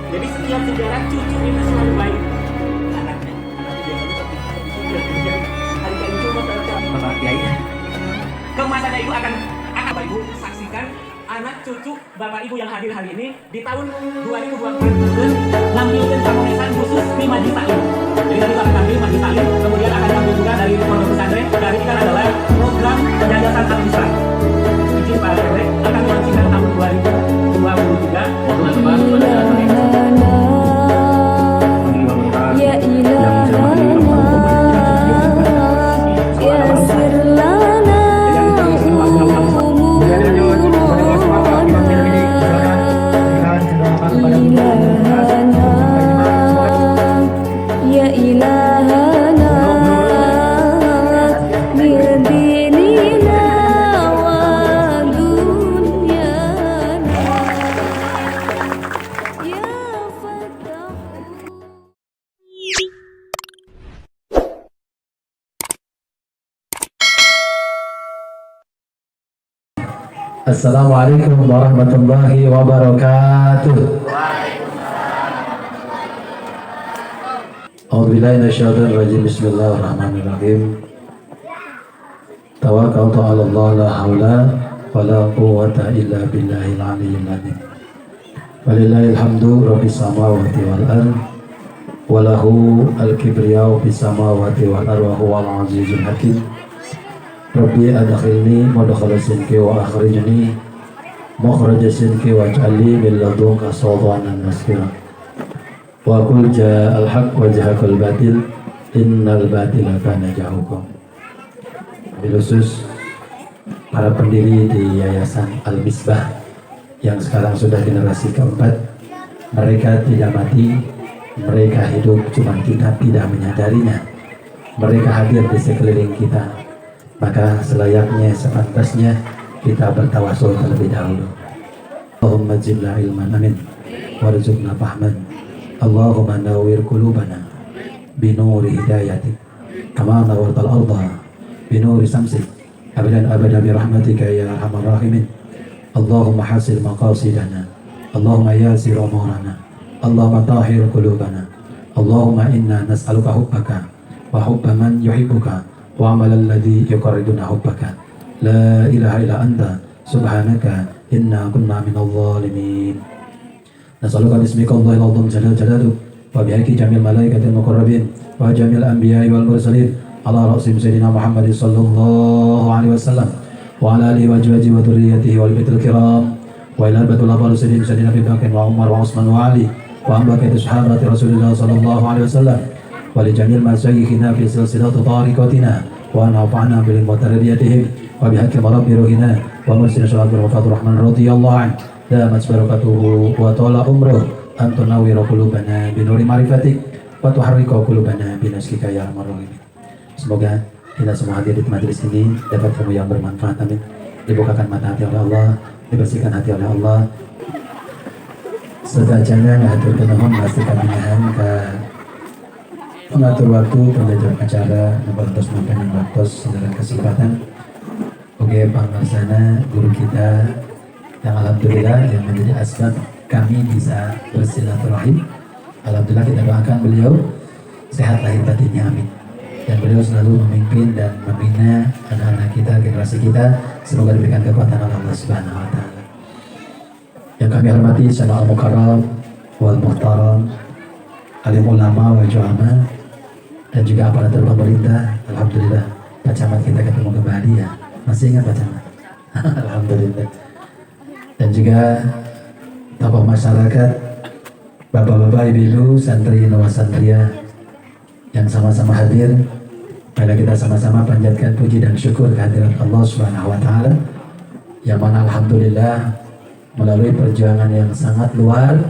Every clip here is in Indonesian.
Jadi setiap sejarah cucu itu selalu baik. Anaknya biasanya hari ini cuma Bapak Kiai. Kemasannya itu akan Bapak Ibu saksikan anak cucu Bapak Ibu yang hadir hari ini di tahun 2024 nampilkan kemuliaan khusus di Majlis Taklim. Jadi tadi akan tampil Majlis Taklim, kemudian akan tampil juga dari Pondok Pesantren. Dan ini kan adalah program Yayasan Al-Isra. Izin Pak RW akan dilangsungkan tahun 2023. Ya ilahana yasir lana umurana ya ilahana birdinina wa dunyana ya fatahu. Assalamualaikum warahmatullahi wabarakatuh. A'udzubillahi minasyaitonir rajim. Bismillahirrahmanirrahim. Tawakkaltu 'ala Allah la haula wala quwwata illa billahil aliyyil azim. Walillahil hamdu rabbis samawati wal ardh wa lahu al-kibriya'u fis samawati wal ardh wa huwal azizul hakim. Rabbi adkhilni mudkhala sidqi wa akhrijni mukhraja sidqi waj'alni min ladunka sultanan nasira. Wa qul ja'al haqq wa zahaqal batil innal batila kana zahuqa. Khusus para pendiri di Yayasan Al-Misbah yang sekarang sudah generasi keempat, mereka tidak mati, mereka hidup, cuma kita tidak menyadarinya. Mereka hadir di sekeliling kita. Maka selayaknya, sepantasnya kita bertawasul terlebih dahulu. Allahumma zidna ilman, amin. Warzuqna fahman. Allahumma nawwir qulubana binuri hidayatik kama nawwartal arda binuri samsik abadan abada bi rahmatika ya arhamar rahimin. Allahumma hasil maqasidana, Allahumma yasir umurana, Allahumma tahhir qulubana. Allahumma inna nas'aluka hubbaka wa hubba man yuhibbuka wa amalan ladhi yuqarriduna hubbaka la ilaha illa anta subhanaka inna kunna minal zalimin. Nas'aluka bismika Allahil azim jalal jalaluh wa bihaqqi jamil malaikatil muqarrabin wa jamil anbiya'i wal mursalin ala ra'sim sayyidina Muhammad sallallahu alaihi wasallam wa ala alihi wa azwajihi wa dhurriyyatihi wal baitil kiram wa ila batul abal sayyidina Abi Bakr wa Umar wa Utsman wa Ali wa ambaqati sahabati Rasulillah sallallahu alaihi wasallam wa li jamil masyayikhina fi silsilati tariqatina wa nafa'na bil mutaradiyatihim wa bihaqqi rabbi ruhina wa mursil syaratul wafatur rahman radhiyallahu anhu damat barakatuhu wa ta'ala umruh antu nawwiru qulubana binuri ma'rifatik wa tuharriku qulubana binaskika ya arhamar rahimin. Semoga kita semua hadir di majelis ini dapat ilmu yang bermanfaat, amin. Dibukakan mata hati oleh Allah, dibersihkan hati oleh Allah. Sedajana ngatur kenuhun pastikan menahan ke mengatur waktu pengajar acara ngebantos makanan bantos dalam kesempatan. Oke, pangarsana guru kita yang alhamdulillah yang menjadi asbab kami bisa bersilaturahim. Alhamdulillah kita doakan beliau sehat lahir batinnya, amin. Dan beliau selalu memimpin dan membina anak-anak kita, generasi kita. Semoga diberikan kekuatan oleh Allah Subhanahu wa taala. Yang kami hormati Syekh Al-Mukarram wal Muhtaram, alim ulama wa ju'ama, dan juga aparatur pemerintah. Alhamdulillah Pak Camat kita ketemu kembali ya. Masih ingat Pak Camat? Alhamdulillah. Dan juga tokoh masyarakat, bapak-bapak, ibu-ibu, santri, nawasantria yang sama-sama hadir. Pada kita sama-sama panjatkan puji dan syukur kehadirat Allah Subhanahu wa taala yang mana alhamdulillah melalui perjuangan yang sangat luar.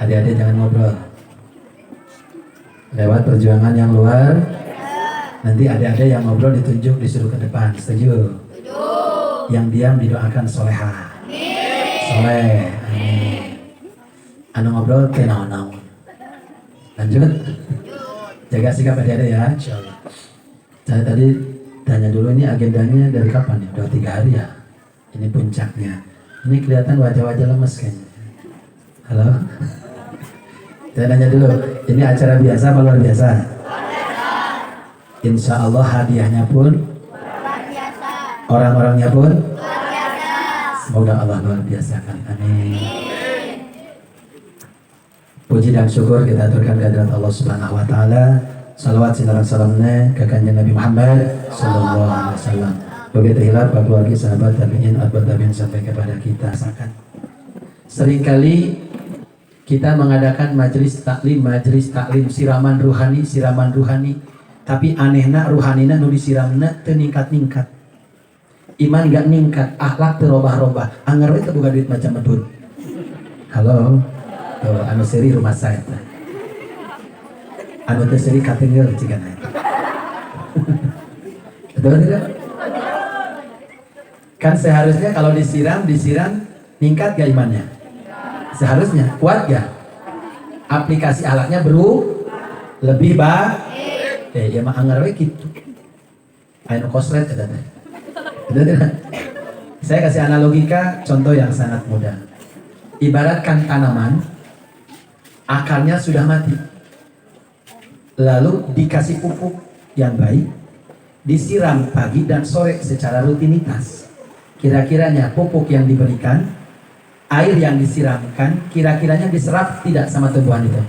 Adik-adik jangan ngobrol. Lewat perjuangan yang luar, nanti adik-adik yang ngobrol ditunjuk disuruh ke depan. Setuju? Yang diam didoakan solehah. Soleh. Amin. Anu ngobrol kenal-kenal. Lanjut. Jaga sikap adik-adik ya, insyaallah. Saya tadi tanya dulu, ini agendanya dari kapan nih? Udah 3 hari ya? Ini puncaknya. Ini kelihatan wajah-wajah lemes kayaknya. Halo? Saya nanya dulu, ini acara biasa apa luar biasa? Insya Allah hadiahnya pun orang-orangnya pun semoga Allah luar biasakan. Amin. Puji dan syukur kita aturkan kehadirat Allah Subhanahu wa taala. Salawat sinaran salamna ke kanjeng Nabi Muhammad sallallahu alaihi wasallam. Begitu hilaf keluarga sahabat tabi'in atba'ut tabi'in sampai kepada kita sakat. Seringkali kita mengadakan majelis taklim, siraman ruhani, tapi anehna ruhanina nu disiramna teu ningkat-ningkat. Iman gak ningkat, akhlak teu robah-robah. Anger we teu boga duit macam medun. Halo. Tuh, anu seri rumah saya. Anu teu seri katinggal cigana. Betul tidak? Kan seharusnya kalau disiram ningkat gak imannya? Seharusnya, kuat gak? Aplikasi alatnya lebih baik. Ya mah anggar we gitu. Anu koslet eta teh. Betul tidak? Saya kasih analogika contoh yang sangat mudah. Ibaratkan tanaman, akarnya sudah mati. Lalu dikasih pupuk yang baik, disiram pagi dan sore secara rutinitas. Kira-kiranya pupuk yang diberikan, air yang disiramkan, kira-kiranya diserap tidak sama tumbuhan itu?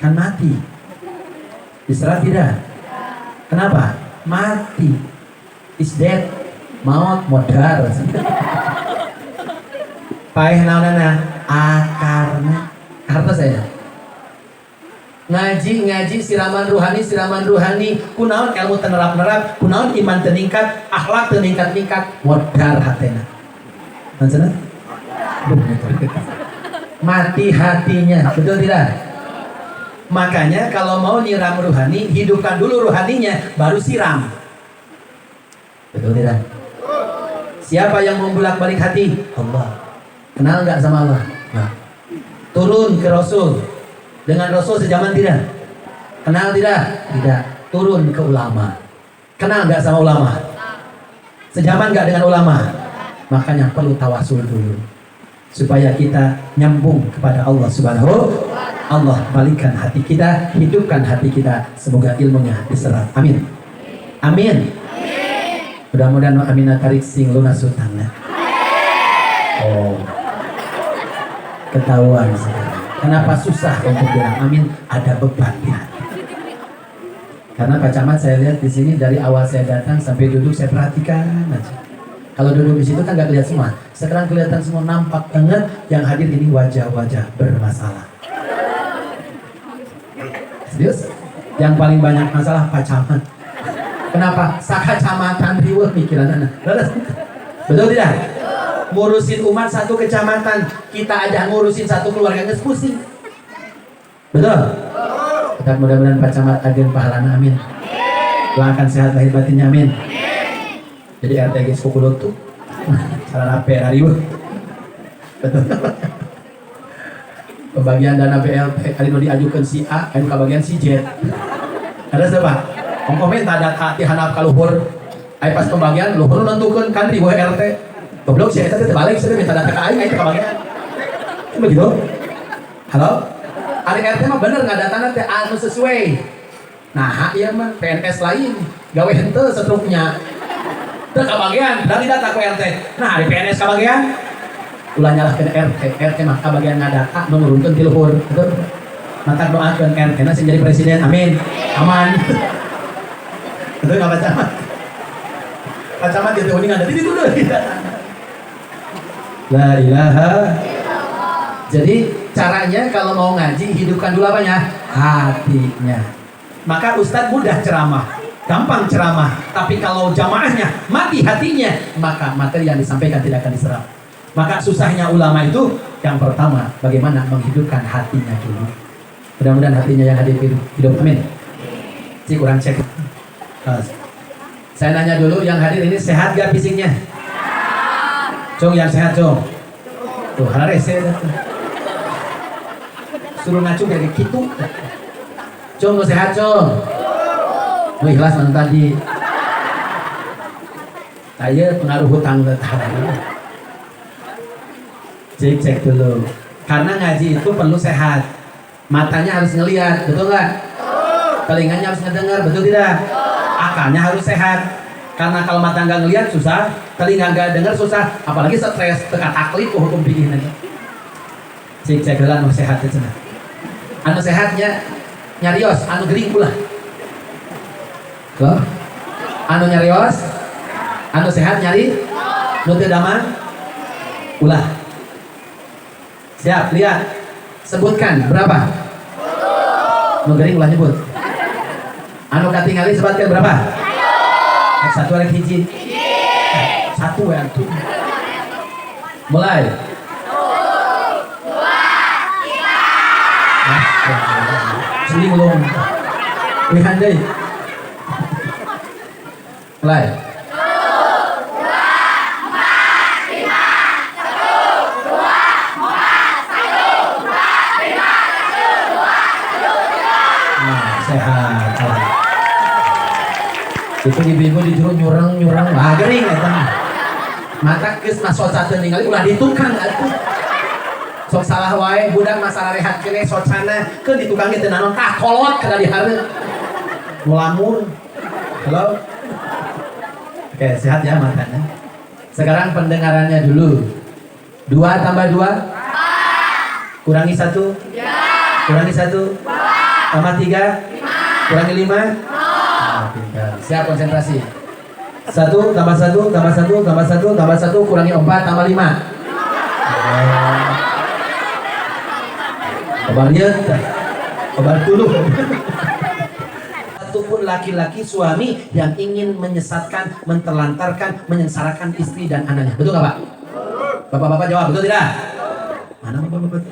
Kan mati. Diserap tidak? Kenapa? Mati. Is dead. Maut modal. Paeh naonana? Akarna. Karena saya ngaji siraman ruhani kunaon ilmu tenerap kunaon iman teningkat akhlak teningkat modal hatena maksudnya mati hatinya, betul tidak? Makanya kalau mau nyiram ruhani, hidupkan dulu ruhaninya baru siram, betul tidak? Siapa yang membulak-balik hati? Allah. Kenal nggak sama Allah? Nah. Turun ke Rasul. Dengan Rasul sejaman tidak? Kenal tidak? Tidak. Turun ke ulama. Kenal nggak sama ulama? Sejaman nggak dengan ulama? Makanya perlu tawasul dulu supaya kita nyambung kepada Allah Subhanahu. Allah balikkan hati kita, hidupkan hati kita. Semoga ilmunya diserap. Amin. Amin. Mudah-mudahan aminah tarik sing lunas hutangnya. Oh, ketahuan sekarang. Kenapa susah untuk bilang amin? Ada beban di hati. Karena Pak Camat saya lihat di sini dari awal saya datang sampai duduk saya perhatikan aja. Kalau duduk di situ kan nggak kelihatan semua. Sekarang kelihatan semua, nampak banget yang hadir ini wajah-wajah bermasalah. Serius? Yang paling banyak masalah Pak Camat. Kenapa? Sakacamatan riweuh pikiran anak. Betul tidak? Ngurusin umat satu kecamatan, kita aja ngurusin satu keluarga nges pusing. Betul? Kita mudah-mudahan Pak Camat agen pahalana, amin. Doakan sehat lahir batinnya, amin. Jadi RT geus kukulot tuh. Sarana PRIU. Betul. Pembagian dana BLT kali nu diajukeun si A, anu kabagian si J. Ada siapa? Komen data ti handap ka luhur. Ai pas pembagian luhur nentukeun kan ribuh RT. Goblok sih, tadi terbalik, saya minta data ke aing, aing kebagian. Begitu? Halo? Ari RT mah bener nggak data nanti anu sesuai. Nah, iya mah PNS lain, gawe henteu setruknya. Teu kebagian, dari data ke RT. Nah, ari PNS kebagian, ulah nyalahkeun RT mah kebagian ngadata menurunkeun ti luhur. Betul? Maka doakeun RT na sing jadi presiden, amin. Aman. Betul nggak Pak Camat? Pak Camat jadi uningan, jadi itu dulu. La ilaha. Jadi caranya kalau mau ngaji hidupkan dulu apanya? Hatinya. Maka Ustadz mudah ceramah, gampang ceramah. Tapi kalau jamaahnya mati hatinya, maka materi yang disampaikan tidak akan diserap. Maka susahnya ulama itu yang pertama bagaimana menghidupkan hatinya dulu. Mudah-mudahan hatinya yang hadir hidup. Amin. Cik kurang cek. Saya nanya dulu yang hadir ini sehat gak fisiknya? Cung yang sehat cung. Tuh harese suruh ngacung dari gitu. Cung lu sehat cung. Lu ikhlas mana tadi? Saya pengaruh hutang tetap. Cek dulu. Karena ngaji itu perlu sehat. Matanya harus ngelihat, betul nggak? Telinganya harus ngedengar, betul tidak? Akalnya harus sehat. Karena kalau mata nggak ngelihat susah, telinga nggak dengar susah, apalagi stres, teka taklid hukum fikih nanti. Cek dulu anu sehat itu. Anu sehatnya nyarios, anu gering pula. Loh? Anu nyarios, anu sehat nyari, nu teu damang, ulah. Siap, lihat. Sebutkan berapa? Nu gering ulah nyebut. Anu katingali sebutkan berapa? Satu rek hiji. Satu ya tuh. Mulai. 1, 2, 3. Sini belum. Lihat deh. Mulai. 1, 2, 3. 1, 2, 1, 2, 1, 2, 1, 2, 1, 2. Nah, sehat. Itu ibu-ibu di jero nyurang ah gering eta mata geus masot sateun ningali ulah ditukang atuh sok salah wae budak masalah rehat kene socana keun ditukang teh naon kolot kada dihareup mulamun. Halo. Oke, sehat ya matanya. Sekarang pendengarannya dulu. 2 tambah 2 kurangi 1 kurangi 1 tambah 3 kurangi 5. Siap, konsentrasi. 1 tambah 1 tambah 1 tambah 1 tambah 1 kurangi 4 tambah 5. Kabarnya kabar dulu. Satu pun laki-laki suami yang ingin menyesatkan, menterlantarkan, menyengsarakan istri dan anaknya. Betul nggak Pak? Bapak-bapak jawab, betul tidak? Mana bapak-bapak?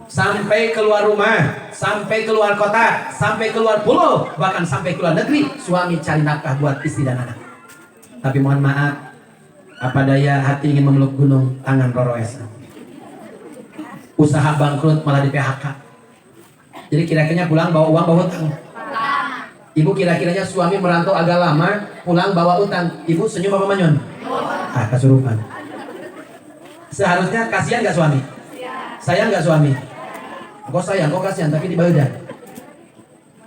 Sampai keluar rumah, sampai keluar kota, sampai keluar pulau, bahkan sampai keluar negeri, suami cari nafkah buat istri dan anak. Tapi mohon maaf, apa daya hati ingin memeluk gunung, tangan roroes. Usaha bangkrut malah di PHK. Jadi kira-kiranya pulang bawa uang bawa utang. Ibu kira-kiranya suami merantau agak lama, pulang bawa utang. Ibu senyum apa manyun? Ah, kesurupan. Seharusnya kasihan gak suami? Sayang gak suami? Kok sayang, kok kasihan, tapi dibaeudan.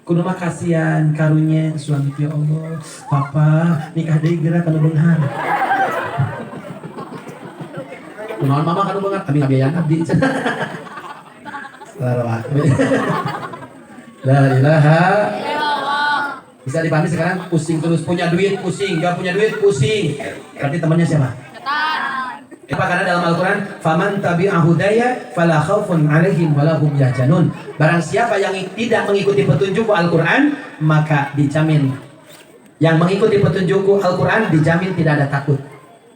Kudu mah kasihan karunya suami ya Allah. Papa nikah deui geura kana beunghar. Kunaon mama kana beunghar, kami ngabiayaan abdi. La ilaha illallah. Bisa dipahami sekarang? Pusing terus, punya duit pusing, gak punya duit pusing. Berarti temannya siapa? Apa karena dalam Al-Quran faman tabi'a hudaya fala khaufun 'alaihim wala hum yahzanun. Barang siapa yang tidak mengikuti petunjukku Al-Quran maka dijamin, yang mengikuti petunjukku Al-Quran dijamin tidak ada takut.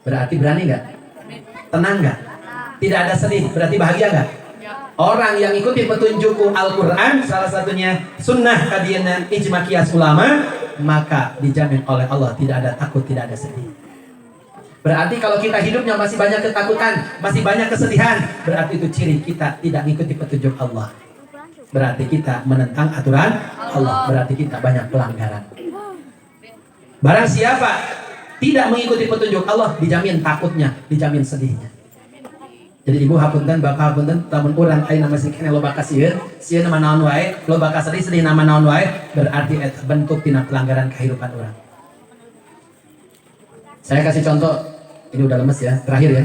Berarti berani nggak? Tenang nggak? Tidak ada sedih, berarti bahagia nggak? Orang yang ikuti petunjukku Al-Quran, salah satunya sunnah kadiana ijma qiyas ulama, maka dijamin oleh Allah tidak ada takut, tidak ada sedih. Berarti kalau kita hidupnya masih banyak ketakutan, masih banyak kesedihan, berarti itu ciri kita tidak mengikuti petunjuk Allah. Berarti kita menentang aturan Allah, berarti kita banyak pelanggaran. Barang siapa tidak mengikuti petunjuk Allah, dijamin takutnya, dijamin sedihnya. Jadi ibu hapunten, bapak hapunten, tamun urang aya nama sikene loba kasieun, sieun nama naon wae, loba kasedih sedih nama naon wae, berarti eta bentuk tina pelanggaran kehidupan orang. Saya kasih contoh, ini udah lemes ya, terakhir ya.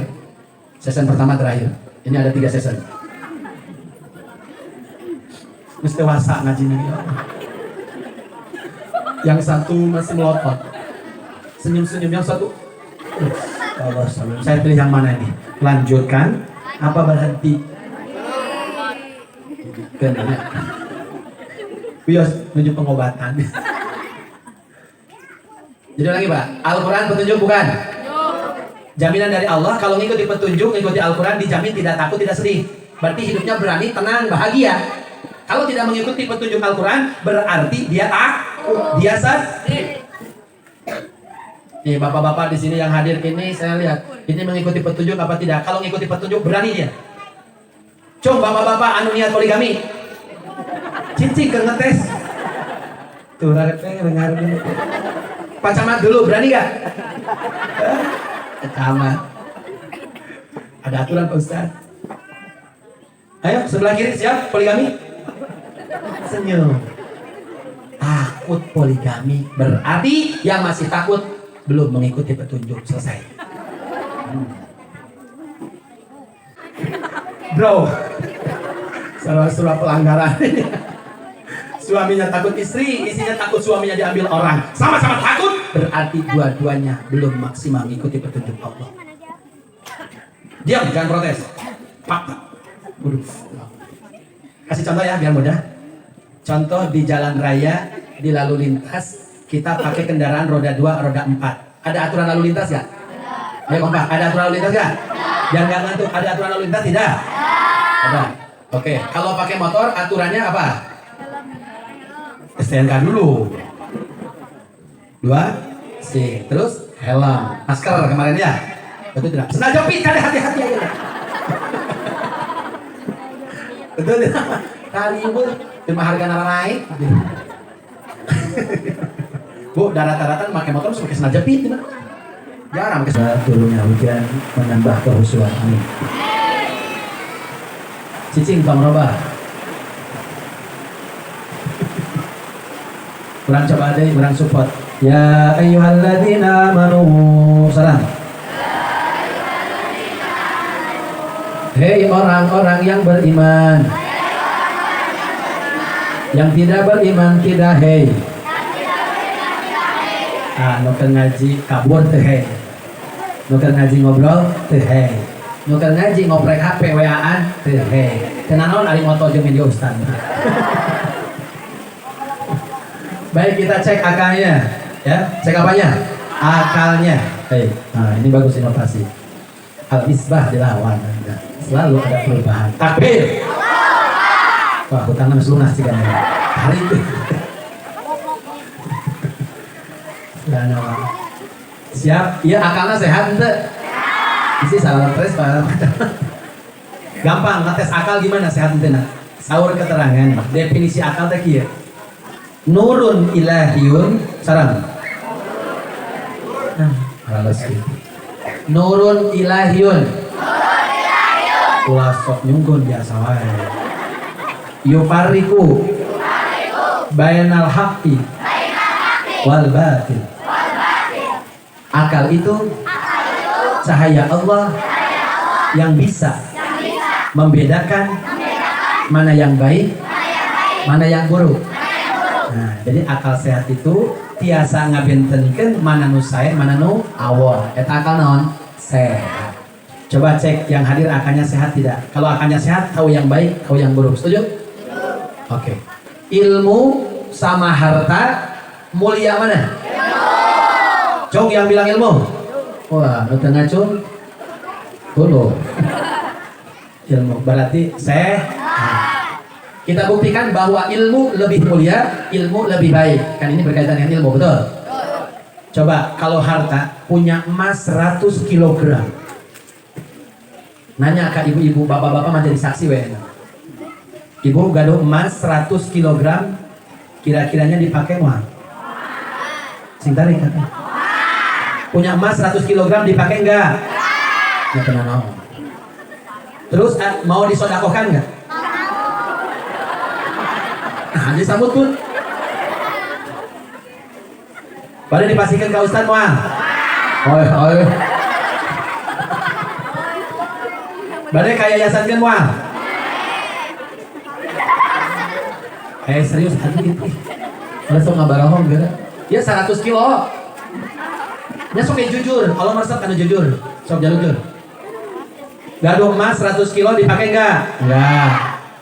Season pertama terakhir. Ini ada 3 season. Mesti dewasa ngajinya ya. Yang satu masih melotot, senyum-senyum, yang satu Allah, saya pilih yang mana ini? Lanjutkan apa berhenti? Kenapa? Bios menuju pengobatan. Jadi lagi Pak, Al-Quran petunjuk bukan? Jaminan dari Allah, kalau ngikuti petunjuk, ngikuti Al-Quran dijamin tidak takut, tidak sedih. Berarti hidupnya berani, tenang, bahagia. Kalau tidak mengikuti petunjuk Al-Quran, berarti dia takut, dia sedih. Nih bapak-bapak di sini yang hadir ini saya lihat ini mengikuti petunjuk apa tidak? Kalau mengikuti petunjuk berani dia. Coba bapak-bapak anu niat poligami, cincin ke ngetes. Tuh raretnya dengar ini. Pacamat dulu berani gak? Kamar. Ada aturan Pak Ustaz. Ayo sebelah kiri siap poligami. Senyum. Takut poligami berarti yang masih takut belum mengikuti petunjuk. Selesai. Bro, salah pelanggaran. Suaminya takut istri, istrinya takut suaminya diambil orang. Sama-sama takut, berarti dua-duanya belum maksimal mengikuti petunjuk Allah. Diam, jangan protes. Fakta. Kasih contoh ya, biar mudah. Contoh di jalan raya, di lalu lintas, kita pakai kendaraan roda 2, roda 4. Ada aturan lalu lintas gak? Ayo kompak, ada aturan lalu lintas gak? Jangan gak ngantuk, ada aturan lalu lintas tidak? Ada. Oke, kalau pakai motor aturannya apa? STNK dulu. 2, C, terus helm, masker kemarin ya? Betul tidak? Sendal jepit, kali hati-hati aja. Betul tidak? Kali ibu, terima harga naik. Bu, daratan pakai motor harus pakai sendal jepit, tidak? Jarang pakai. Turunnya hujan menambah kehusuan. Amin. Cicing pamroba. Kurang coba deh, kurang support. Ya ayyuhalladzina amanu. Salam. Hei orang-orang yang beriman. Yang tidak beriman tidak hei. Ah, nuker ngaji kabur teh hei. Nuker ngaji ngobrol teh hei. Nuker ngaji ngoprek HP WA-an teh hei. Kenanaon ari moto jeung media ustaz. Baik, kita cek akalnya, ya. Cek apanya? Akalnya. Hei, nah ini bagus inovasi. Al-isbah dilawan. Selalu ada perubahan. Takbir. Wah, hutang nang lunas sih kan. Hari itu. Siap? Iya, akalnya sehat ente? Isi salah tes Pak. Gampang, ngetes akal gimana sehat ente nak? Saur keterangan. Definisi akal teh kieu. Nurun ilahiyun sarang. Halus gitu. Nurun ilahiyun. Ulah sok nyungkun biasa wae. Yufariku bainal haqqi wal batil. Akal itu cahaya Allah yang bisa membedakan mana yang baik, mana yang buruk. Nah, jadi akal sehat itu tiasa ngabentenkeun mana nu sae, mana nu awon. Eta akal naon? Sehat. Coba cek yang hadir akalnya sehat tidak? Kalau akalnya sehat, tahu yang baik, tahu yang buruk. Setuju? Oke. Ilmu sama harta mulia mana? Cung yang bilang ilmu. Wah, lu tengah cung. Dulu. Ilmu berarti sehat. Kita buktikan bahwa ilmu lebih mulia, ilmu lebih baik. Kan ini berkaitan dengan ilmu, betul? Coba kalau harta punya emas 100 kg. Nanya ke ibu-ibu, bapak-bapak mah jadi saksi we. Ibu gaduh emas 100 kg, kira-kiranya dipakai mah? Sing tarik kan? Punya emas 100 kg dipakai enggak? Enggak pernah mau. Terus mau disodakohkan enggak? Nah, disambut pun. Pada dipastikan ke Ustaz Mual. Oi. Badai kayak yayasan kan Mual. Serius tadi gitu. Langsung ngabarahong gara. Ya 100 kilo. Nya sok jujur, kalau masak kan jujur. Sok jujur. Gaduh emas 100 kilo dipakai enggak? Enggak.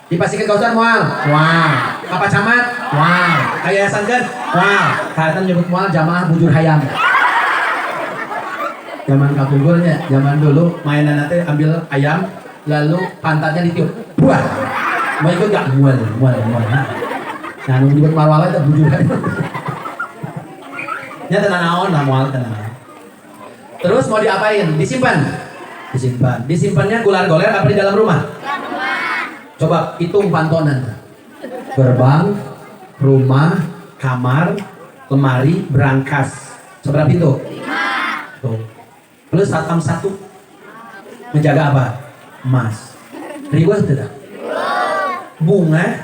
Dipastikan ke Ustaz Mual. Wah. Papa camat, wow. Yayasan kan, wow. Kalian nyebut mual jamaah bujur hayam. Zaman kabugurnya, zaman dulu mainan nanti ambil ayam, lalu pantatnya ditiup, buah. Mau ikut gak? Mual. Nah, nyebut mual itu bujur hayam. Nya tenang naon lah mual tenang. Terus mau diapain? Disimpan. Disimpannya gular-goler apa di dalam rumah? Coba hitung pantonan. Gerbang, rumah, kamar, lemari, berangkas. Seberapa pintu? 5. Tuh. Plus satpam 1 menjaga apa? Emas. Riweuh tidak? Bunga,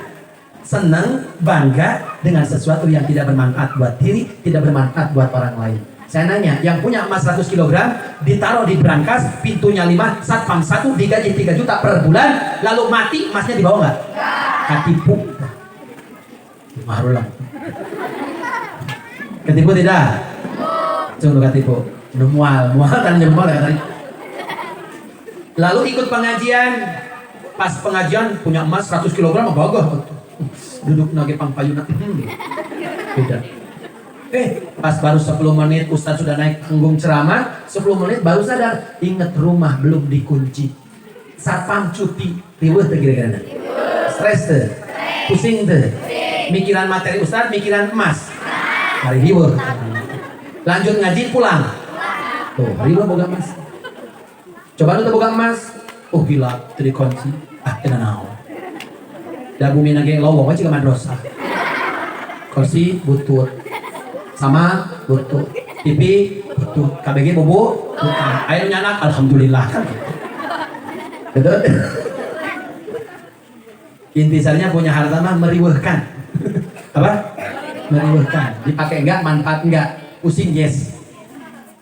senang, bangga dengan sesuatu yang tidak bermanfaat buat diri, tidak bermanfaat buat orang lain. Saya nanya, yang punya emas 100 kg ditaruh di brankas, pintunya 5, satpam 1, digaji 3 juta per bulan, lalu mati, emasnya dibawa nggak? Katipu. Marulang. Ketipu tidak? Cuma katipu. Mual kan mual ya tadi. Lalu ikut pengajian. Pas pengajian punya emas 100 kg bagus. Duduk nage pangpayuna. Beda. Pas baru 10 menit Ustadz sudah naik panggung ceramah, 10 menit baru sadar, ingat rumah belum dikunci. Satpam cuti, riweuh teh kira-kira. Stres teh. Pusing teh. Mikiran materi Ustadz, mikiran emas. Hari riweuh. Lanjut ngaji pulang. Tuh, riweuh boga emas. Coba nu teu boga emas. Oh gila, teu dikunci. Ah, teu naon. Da bumi nage lowong we ciga madrasah. Kursi butut. Sama butut. TV butut. KBG bobo. Ayo nyanak alhamdulillah kan. Betul? Intisarinya punya harta mah meriweuhkan. Apa? Meriweuhkan. Dipakai enggak, manfaat enggak, pusing yes.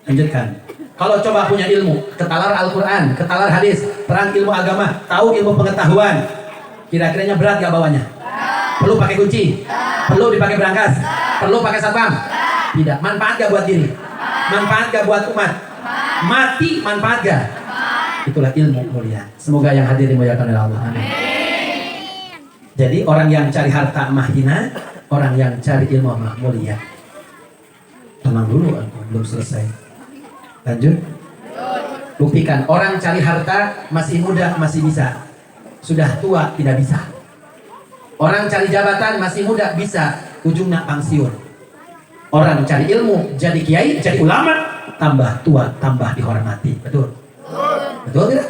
Lanjutkan. Kalau coba punya ilmu, ketalar Al-Quran, ketalar hadis, terang ilmu agama, tahu ilmu pengetahuan, kira-kiranya berat gak bawanya? Perlu pakai kunci? Perlu dipakai berangkas? Perlu pakai satpam? Tidak. Manfaat gak buat diri? Manfaat gak buat umat? Mati manfaat gak? Itulah ilmu mulia. Semoga yang hadir dimuliakan oleh Allah. Amin. Jadi orang yang cari harta mah hina, orang yang cari ilmu mah mulia. Tenang dulu, belum selesai. Lanjut. Buktikan orang cari harta masih muda masih bisa, sudah tua tidak bisa. Orang cari jabatan masih muda bisa, ujungnya pensiun. Orang cari ilmu jadi kiai, jadi ulama, tambah tua tambah dihormati. Betul? Betul tidak?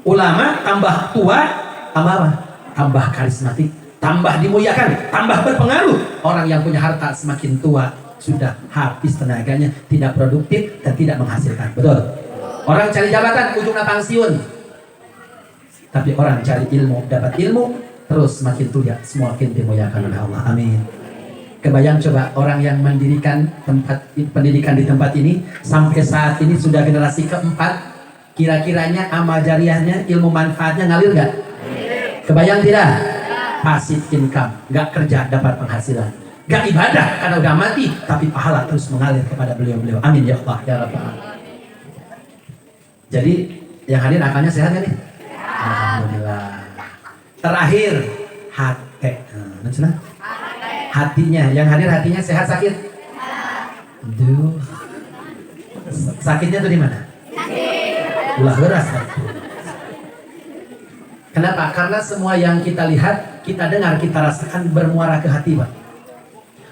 Ulama tambah tua tambah apa? Tambah karismatik, tambah dimuliakan, tambah berpengaruh. Orang yang punya harta semakin tua sudah habis tenaganya, tidak produktif dan tidak menghasilkan. Betul? Orang cari jabatan ujungnya pensiun. Tapi orang cari ilmu, dapat ilmu, terus semakin tua semakin dimuliakan oleh Allah. Amin. Kebayang coba orang yang mendirikan tempat pendidikan di tempat ini sampai saat ini sudah generasi keempat, kira-kiranya amal jariahnya, ilmu manfaatnya ngalir nggak? Kebayang tidak? Passive income, nggak kerja dapat penghasilan. Gak ibadah karena udah mati, tapi pahala terus mengalir kepada beliau-beliau. Amin ya Allah ya Rabbal Alamin. Jadi yang hadir akalnya sehat kan nih? Alhamdulillah. Terakhir hati. Hatinya, yang hadir hatinya sehat sakit? Aduh. Sakitnya tuh di mana? Ulah beras. Kenapa? Karena semua yang kita lihat, kita dengar, kita rasakan bermuara ke hati, Pak.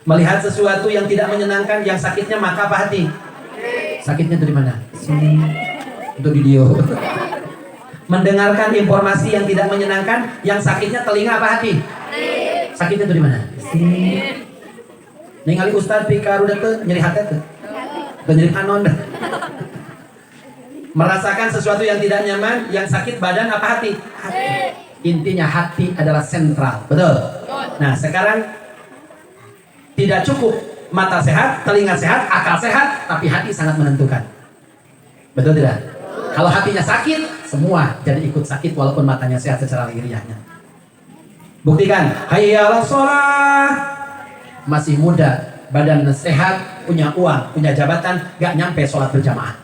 Melihat sesuatu yang tidak menyenangkan, yang sakitnya mata apa hati? Sakitnya itu di mana? Sini. Untuk video. Mendengarkan informasi yang tidak menyenangkan, yang sakitnya telinga apa hati? Sakitnya itu di mana? Sini. Ningali Ustadz pikaru dete nyeri hati tuh. Nyeri panon. Merasakan sesuatu yang tidak nyaman, yang sakit badan apa hati? Hati. Intinya hati adalah sentral. Betul? Nah, sekarang tidak cukup mata sehat, telinga sehat, akal sehat, tapi hati sangat menentukan. Betul tidak? Kalau hatinya sakit, semua jadi ikut sakit walaupun matanya sehat secara lahiriahnya. Buktikan, hayya 'alas shalah. Masih muda, badan sehat, punya uang, punya jabatan, gak nyampe sholat berjamaah.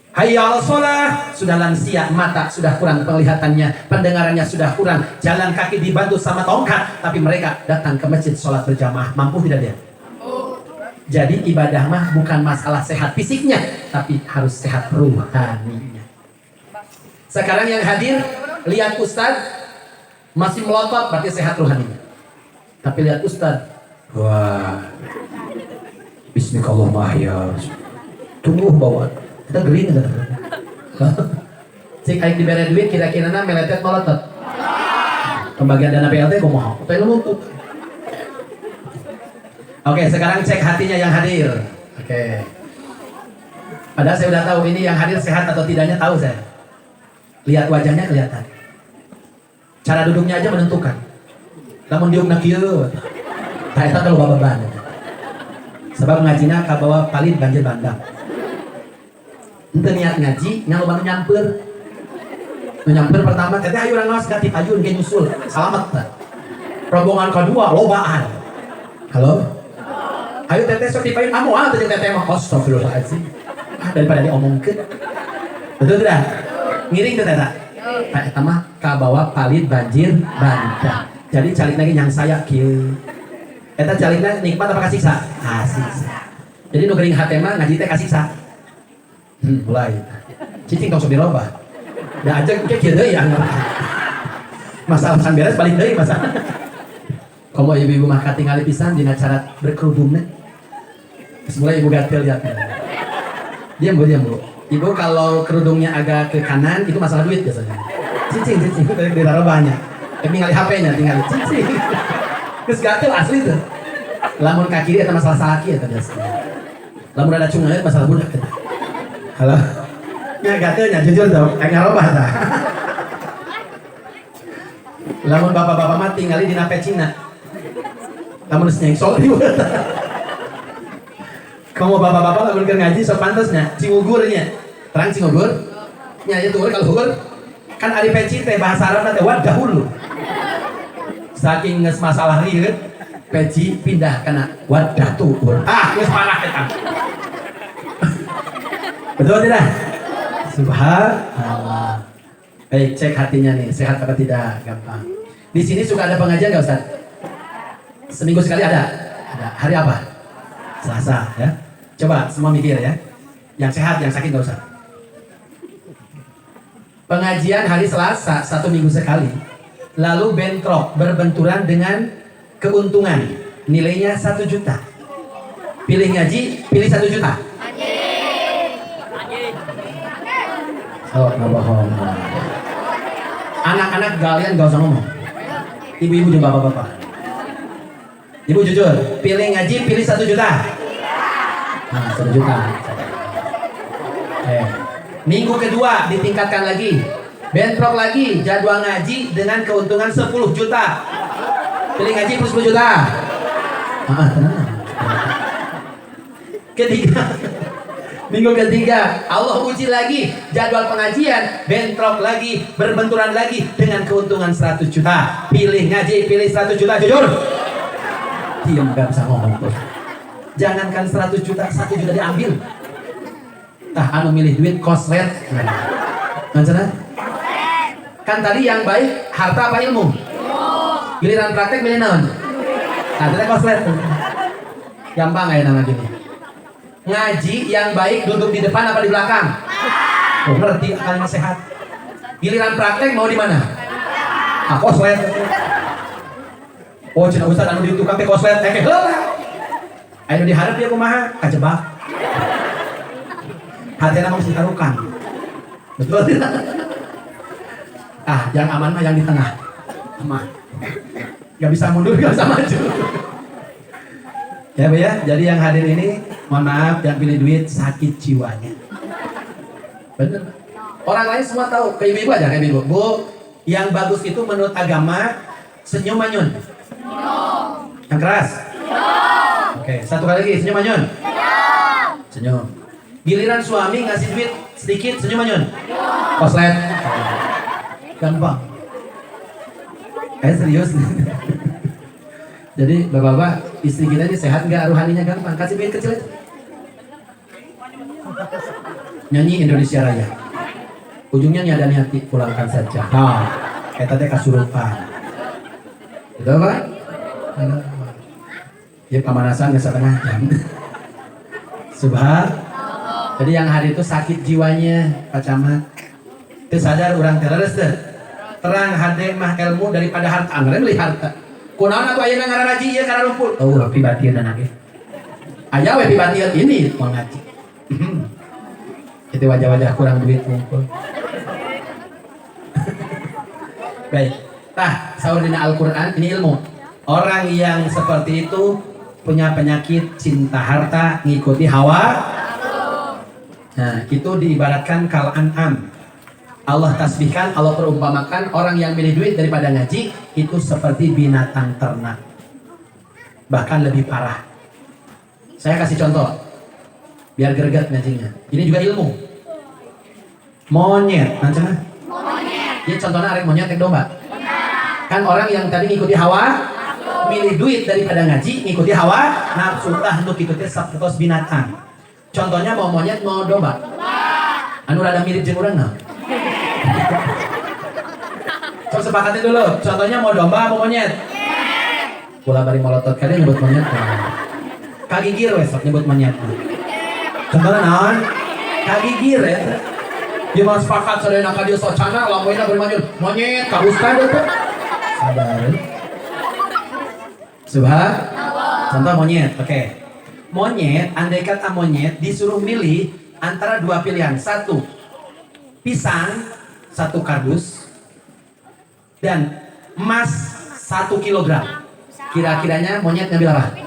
Hayya 'alas shalah, sudah lansia, mata sudah kurang penglihatannya, pendengarannya sudah kurang, jalan kaki dibantu sama tongkat, tapi mereka datang ke masjid sholat berjamaah. Mampu tidak dia? Jadi ibadah mah bukan masalah sehat fisiknya, tapi harus sehat ruhaninya. Sekarang yang hadir, lihat Ustadz masih melotot, berarti sehat ruhaninya. Tapi lihat Ustadz, wah, bismillahirrahmanirrahim, tumbuh bawaan. Kita gering kan? Cik aik diberi duit kira-kira meletet melotot. Pembagian dana PLT kumaha? Teu lumpuh. Oke, sekarang cek hatinya yang hadir. Oke. Padahal saya udah tahu ini yang hadir sehat atau tidaknya tahu saya. Lihat wajahnya kelihatan. Cara duduknya aja menentukan. Namun diuk kieu. Tah eta teh loba beban. Sebab ngajina ka bawa palit banjir bandang. Henteu niat ngaji, nya loba nu nyamper. Nu nyamper pertama teh ayo urang ngaos gatip ajun ge nyusul. Salamet tah. Rombongan kedua lobaan. Halo? Ayo teteh sok dipayun amoal teh teteh mah astagfirullahalazim. Daripada diomongkeun. Betul tidak? Ngiring teh eta. Tah eta mah kabawa palit banjir bandang. Jadi calik lagi yang saya kieu. Eta calikna nikmat apa kasiksa? Kasiksa. Jadi nu geuring hate mah ngaji teh kasiksa. Mulai. Cicing tong sok dirobah. Da aja ke kieu deui anu. Masalah san beres balik deui masalah. Komo ibu-ibu mah katingali pisan dina cara berkerudungna. Terus mulai ibu gatel lihat. Diam bu. Ibu kalau kerudungnya agak ke kanan itu masalah duit biasanya. Cicing dari robahnya. Tinggal HP-nya tinggal cicing. Terus gatel asli tuh. Lamun kaki kiri atau masalah salaki atau biasa. Lamun ada cungan masalah budak. Halo. Ya gatelnya jujur dong, kayak robah dah. Lamun bapak-bapak mah tinggali di nape Cina. Lamun senyeng-sok riweuh. Kamu bapak-bapak lamun keur ngaji sok pantesnya cingugurnya. Terang cingugur. Nya ieu tuh kalau ugur kan ari peci teh bahasa Arabna teh wadahul. Saking geus masalah rieuh peci pindah kana wadatu. Geus parah eta. Betul tidak? Subhanallah. Baik, cek hatinya nih, sehat apa tidak? Gampang. Di sini suka ada pengajian nggak Ustaz? Seminggu sekali ada? Ada. Hari apa? Selasa ya. Coba semua mikir ya. Yang sehat, yang sakit nggak usah. Pengajian hari Selasa 1 minggu sekali. Lalu bentrok berbenturan dengan keuntungan. Nilainya 1 juta. Pilih ngaji, pilih 1 juta. Oh, nggak bohong. Anak-anak kalian gak usah ngomong. Ibu-ibu dan bapak-bapak. Ibu jujur, pilih ngaji, pilih 1 juta. Nah, 1 juta. Minggu kedua ditingkatkan lagi. Bentrok lagi, jadwal ngaji dengan keuntungan 10 juta. Pilih ngaji plus 10 juta. Tenang. Ketiga. Minggu ketiga, Allah uji lagi jadwal pengajian, bentrok lagi, berbenturan lagi dengan keuntungan 100 juta. Pilih ngaji, pilih 100 juta, jujur. Diam, gak bisa ngomong tuh. Jangankan 100 juta, 1 juta diambil. Anu milih duit koslet. Maksudnya? Kan tadi yang baik harta apa ilmu? Giliran praktek milih naon? Tadi koslet. Gampang aja nama gini. Ngaji yang baik duduk di depan apa di belakang? Oh, ngerti kalimat sehat. Giliran praktek mau di mana? Koslet. Oh, cina ustaz anu di tukang teh koslet teh heula. Anu diharap dia kumaha? Kajebak. Hatena mah mesti tarukan. Betul tidak? Yang aman mah yang di tengah. Aman. Gak bisa mundur, gak bisa maju. Ya Bu ya, jadi yang hadir ini mohon maaf yang pilih duit sakit jiwanya. Bener. Orang lain semua tahu, ke ibu-ibu aja, ke ibu-ibu. Bu, yang bagus itu menurut agama senyum manyun. Yang keras. Oke, satu kali lagi senyum manyun. Senyum. Giliran suami ngasih duit sedikit senyum manyun. Koslet. Gampang. Serius. Jadi bapak-bapak, istri kita ini sehat nggak, rohaninya gampang, kasih duit kecil aja. Nyanyi Indonesia Raya. Ujungnya niada hati, pulangkan saja. Nah, kita teh kasurupan. Gitu Pak? Ya pemanasan ke setengah jam. Subhan. Jadi yang hari itu sakit jiwanya, Pak Camat. Itu sadar orang teroris tuh. Terang hade mah ilmu daripada harta. Anggaran beli harta. Kunaon atuh ayeuna ngaraji ieu kana rumpul. Oh, pribadian anak ge. Aya we pribadian ini mau ngaji. Itu wajah-wajah kurang duit ngumpul. Baik. Tah, saur dina Al-Qur'an ini ilmu. Orang yang seperti itu punya penyakit cinta harta, ngikuti hawa. Nah, itu diibaratkan kal an'am. Allah tasbihkan, Allah perumpamakan orang yang milih duit daripada ngaji itu seperti binatang ternak. Bahkan lebih parah. Saya kasih contoh biar greget ngajinya. Ini juga ilmu. Monyet, macam mana? Monyet. Ini contohnya arek monyet yang domba. Kan orang yang tadi ngikuti hawa, milih duit daripada ngaji, ngikuti hawa, nafsu tah untuk ikuti sapetos binatang. Contohnya mau monyet, mau domba. Anu rada mirip jeung urang nah. Coba sepakatin dulu. Contohnya mau domba, mau monyet. Pula bari molotot kali nyebut monyet. Kagigir wes sok nyebut monyet. Contohnya naon? Kagigir ya. Dia mau sepakat sadayana ka dieu socana lampuina bari manyun. Monyet ka ustad tuh. Sabar. Subhanallah. Contoh monyet. Oke. Monyet, andai kata monyet disuruh milih antara dua pilihan. Satu, pisang 1 kardus dan emas 1 kilogram. Kira-kiranya monyet ngambil apa?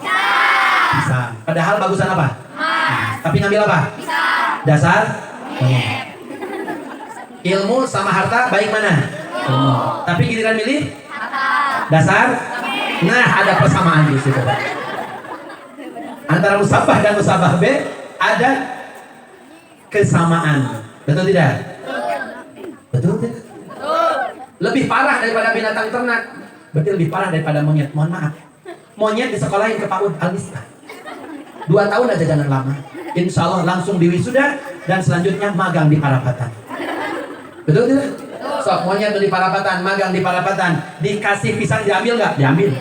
Pisang. Padahal bagusan apa? Emas. Tapi ngambil apa? Pisang. Dasar monyet. Ilmu sama harta baik mana? Ilmu. Tapi giliran milih? Dasar? Nah, ada persamaan di situ. Antara musabah dan musabah B ada kesamaan. Betul tidak? Betul tidak? Lebih parah daripada binatang ternak. Berarti lebih parah daripada monyet. Mohon maaf. Monyet disekolahin ke PAUD Al-Misbah. 2 tahun aja jangan lama. Insya Allah langsung diwisuda dan selanjutnya magang di Parapatan. Betul tidak? Sok monyet di Parapatan, magang di Parapatan. Dikasih pisang diambil nggak? Diambil.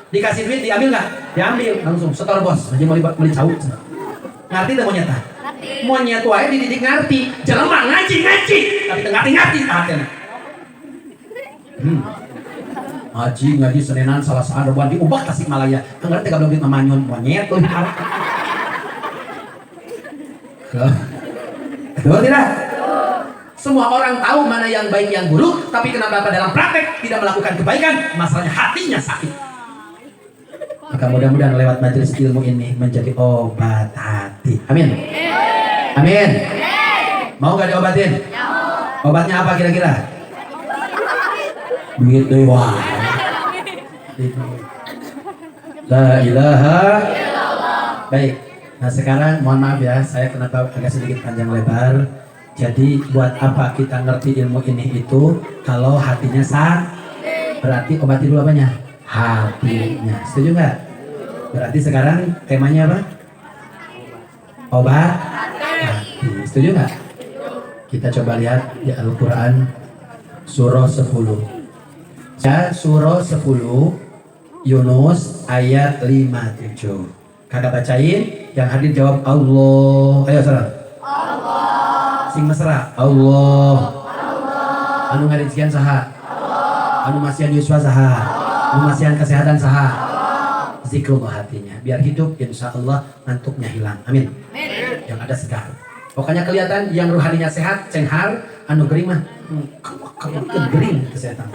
Dikasih duit diambil nggak? Diambil. Langsung setor bos. Aja mau cau. Ngerti tak monyet? Monyet wae dididik ngerti. Jelema ngaji. Tapi ngerti. Ngaji Senenan salah satu buat diubah Tasikmalaya. Ngerti gak belum mamanyun monyet tuh. Betul tidak? Semua orang tahu mana yang baik yang buruk, tapi kenapa dalam praktek tidak melakukan kebaikan? Masalahnya hatinya sakit. Maka mudah-mudahan lewat majelis ilmu ini menjadi obat hati. Amin. Amin. Mau gak diobatin? Obatnya apa kira-kira? Duit deh. Wah. La ilaha illallah. Baik. Nah sekarang mohon maaf ya, saya kenapa agak sedikit panjang lebar. Jadi buat apa kita ngerti ilmu ini itu kalau hatinya sakit? Berarti obati dulu apanya? Hatinya. Setuju nggak? Berarti sekarang temanya apa? Obat hati. Setuju nggak? Kita coba lihat di Al-Quran surah 10. Ya, surah 10 Yunus ayat 57. Kakak bacain, yang hadir jawab Allah. Ayo saudara. Sing mesra Allah. Anu ngarijian saha? Anu masihan yuswa saha? Anu masihan kesehatan saha? Zikrullah hatinya. Biar hidup insya Allah ngantuknya hilang. Amin. Yang ada segar. Pokoknya kelihatan yang rohaninya sehat, cenghar, anu gering mah gering kesehatan.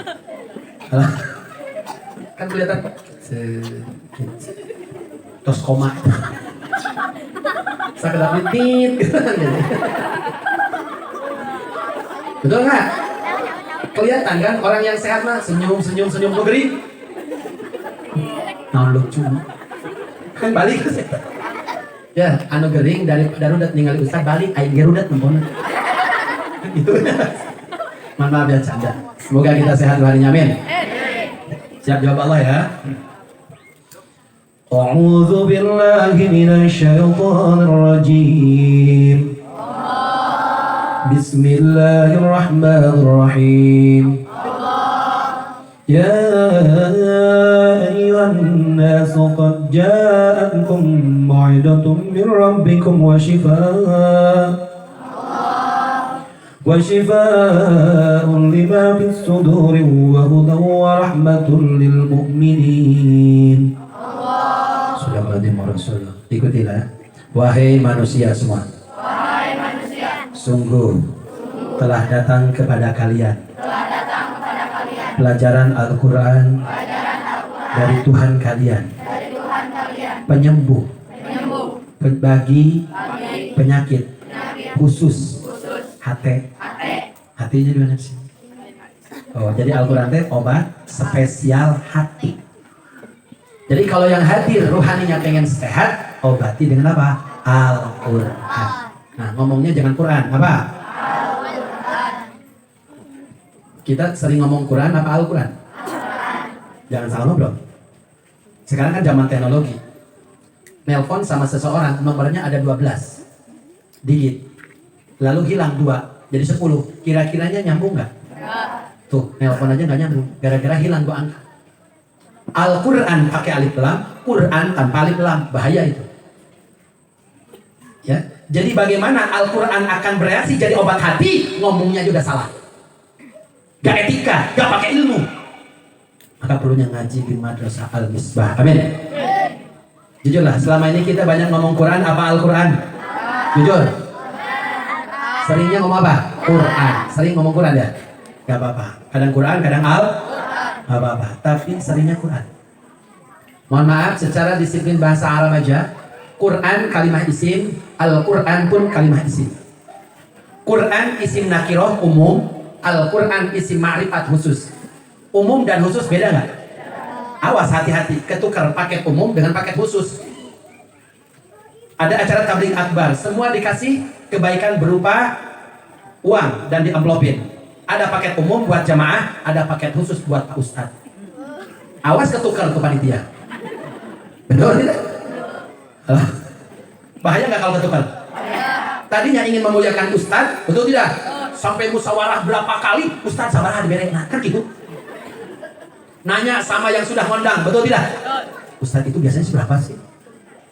Kan kelihatan tos koma. Sekedar titit gitu. Betul nggak? Kelihatan kan orang yang sehat mah senyum tuh gering. Nah lucu. Kan balik ke ya, anu gering dari darudat ningali ustaz balik aing garudat nempon. Gitu. Maaf ya canda. Semoga kita sehat harinya, amin. Siap jawab Allah ya. A'udzu billahi minasyaitonir rajim. Bismillahirrahmanirrahim. Ya ayyuhan nasu qad ja'akum mau'izatun min rabbikum wa shifaa'un lima fis suduri wa hudan wa rahmatun lil mu'minin. Ikutilah. Wahai manusia semua, sungguh telah datang kepada kalian pelajaran Al-Quran dari Tuhan kalian, penyembuh bagi penyakit khusus. Hati. Hatinya di mana sih? Oh, jadi Al-Quran teh obat spesial hati. Jadi kalau yang hadir rohaninya pengen sehat, obati dengan apa? Al-Quran. Nah, ngomongnya jangan Quran, apa? Kita sering ngomong Quran apa Al-Quran? Jangan salah ngobrol. Sekarang kan zaman teknologi. Nelpon sama seseorang, nomornya ada 12 digit. Lalu hilang 2, jadi 10. Kira-kiranya nyambung nggak? Tuh, nelpon aja nggak nyambung. Gara-gara hilang 2 angka. Al-Quran pakai alif lam, Quran tanpa alif lam. Bahaya itu. Ya, jadi bagaimana Al-Quran akan bereaksi jadi obat hati, ngomongnya juga salah. Gak etika, gak pakai ilmu. Maka perlunya ngaji di Madrasah Al-Misbah. Amin. Jujurlah, selama ini kita banyak ngomong Quran apa Al-Quran? Jujur. Seringnya ngomong apa? Quran. Sering ngomong Quran ya? Gak apa-apa. Kadang Quran, kadang gak apa-apa. Tapi seringnya Quran. Mohon maaf, secara disiplin bahasa Arab aja, Quran kalimah isim, Al-Quran pun kalimah isim. Quran isim nakiroh umum, Al-Quran isim ma'rifat khusus. Umum dan khusus beda nggak? Awas, hati-hati, ketukar paket umum dengan paket khusus. Ada acara tabligh akbar, semua dikasih kebaikan berupa uang dan diamplopin. Ada paket umum buat jamaah, ada paket khusus buat Pak Ustadz. Awas ketukar ke panitia. Betul tidak? Bahaya nggak kalau ketukar? Tadinya ingin memuliakan Ustadz, betul tidak? Sampai musyawarah berapa kali, Ustadz sabar diberek, nah kan gitu. Nanya sama yang sudah ngondang, betul tidak? Ustadz itu biasanya seberapa sih?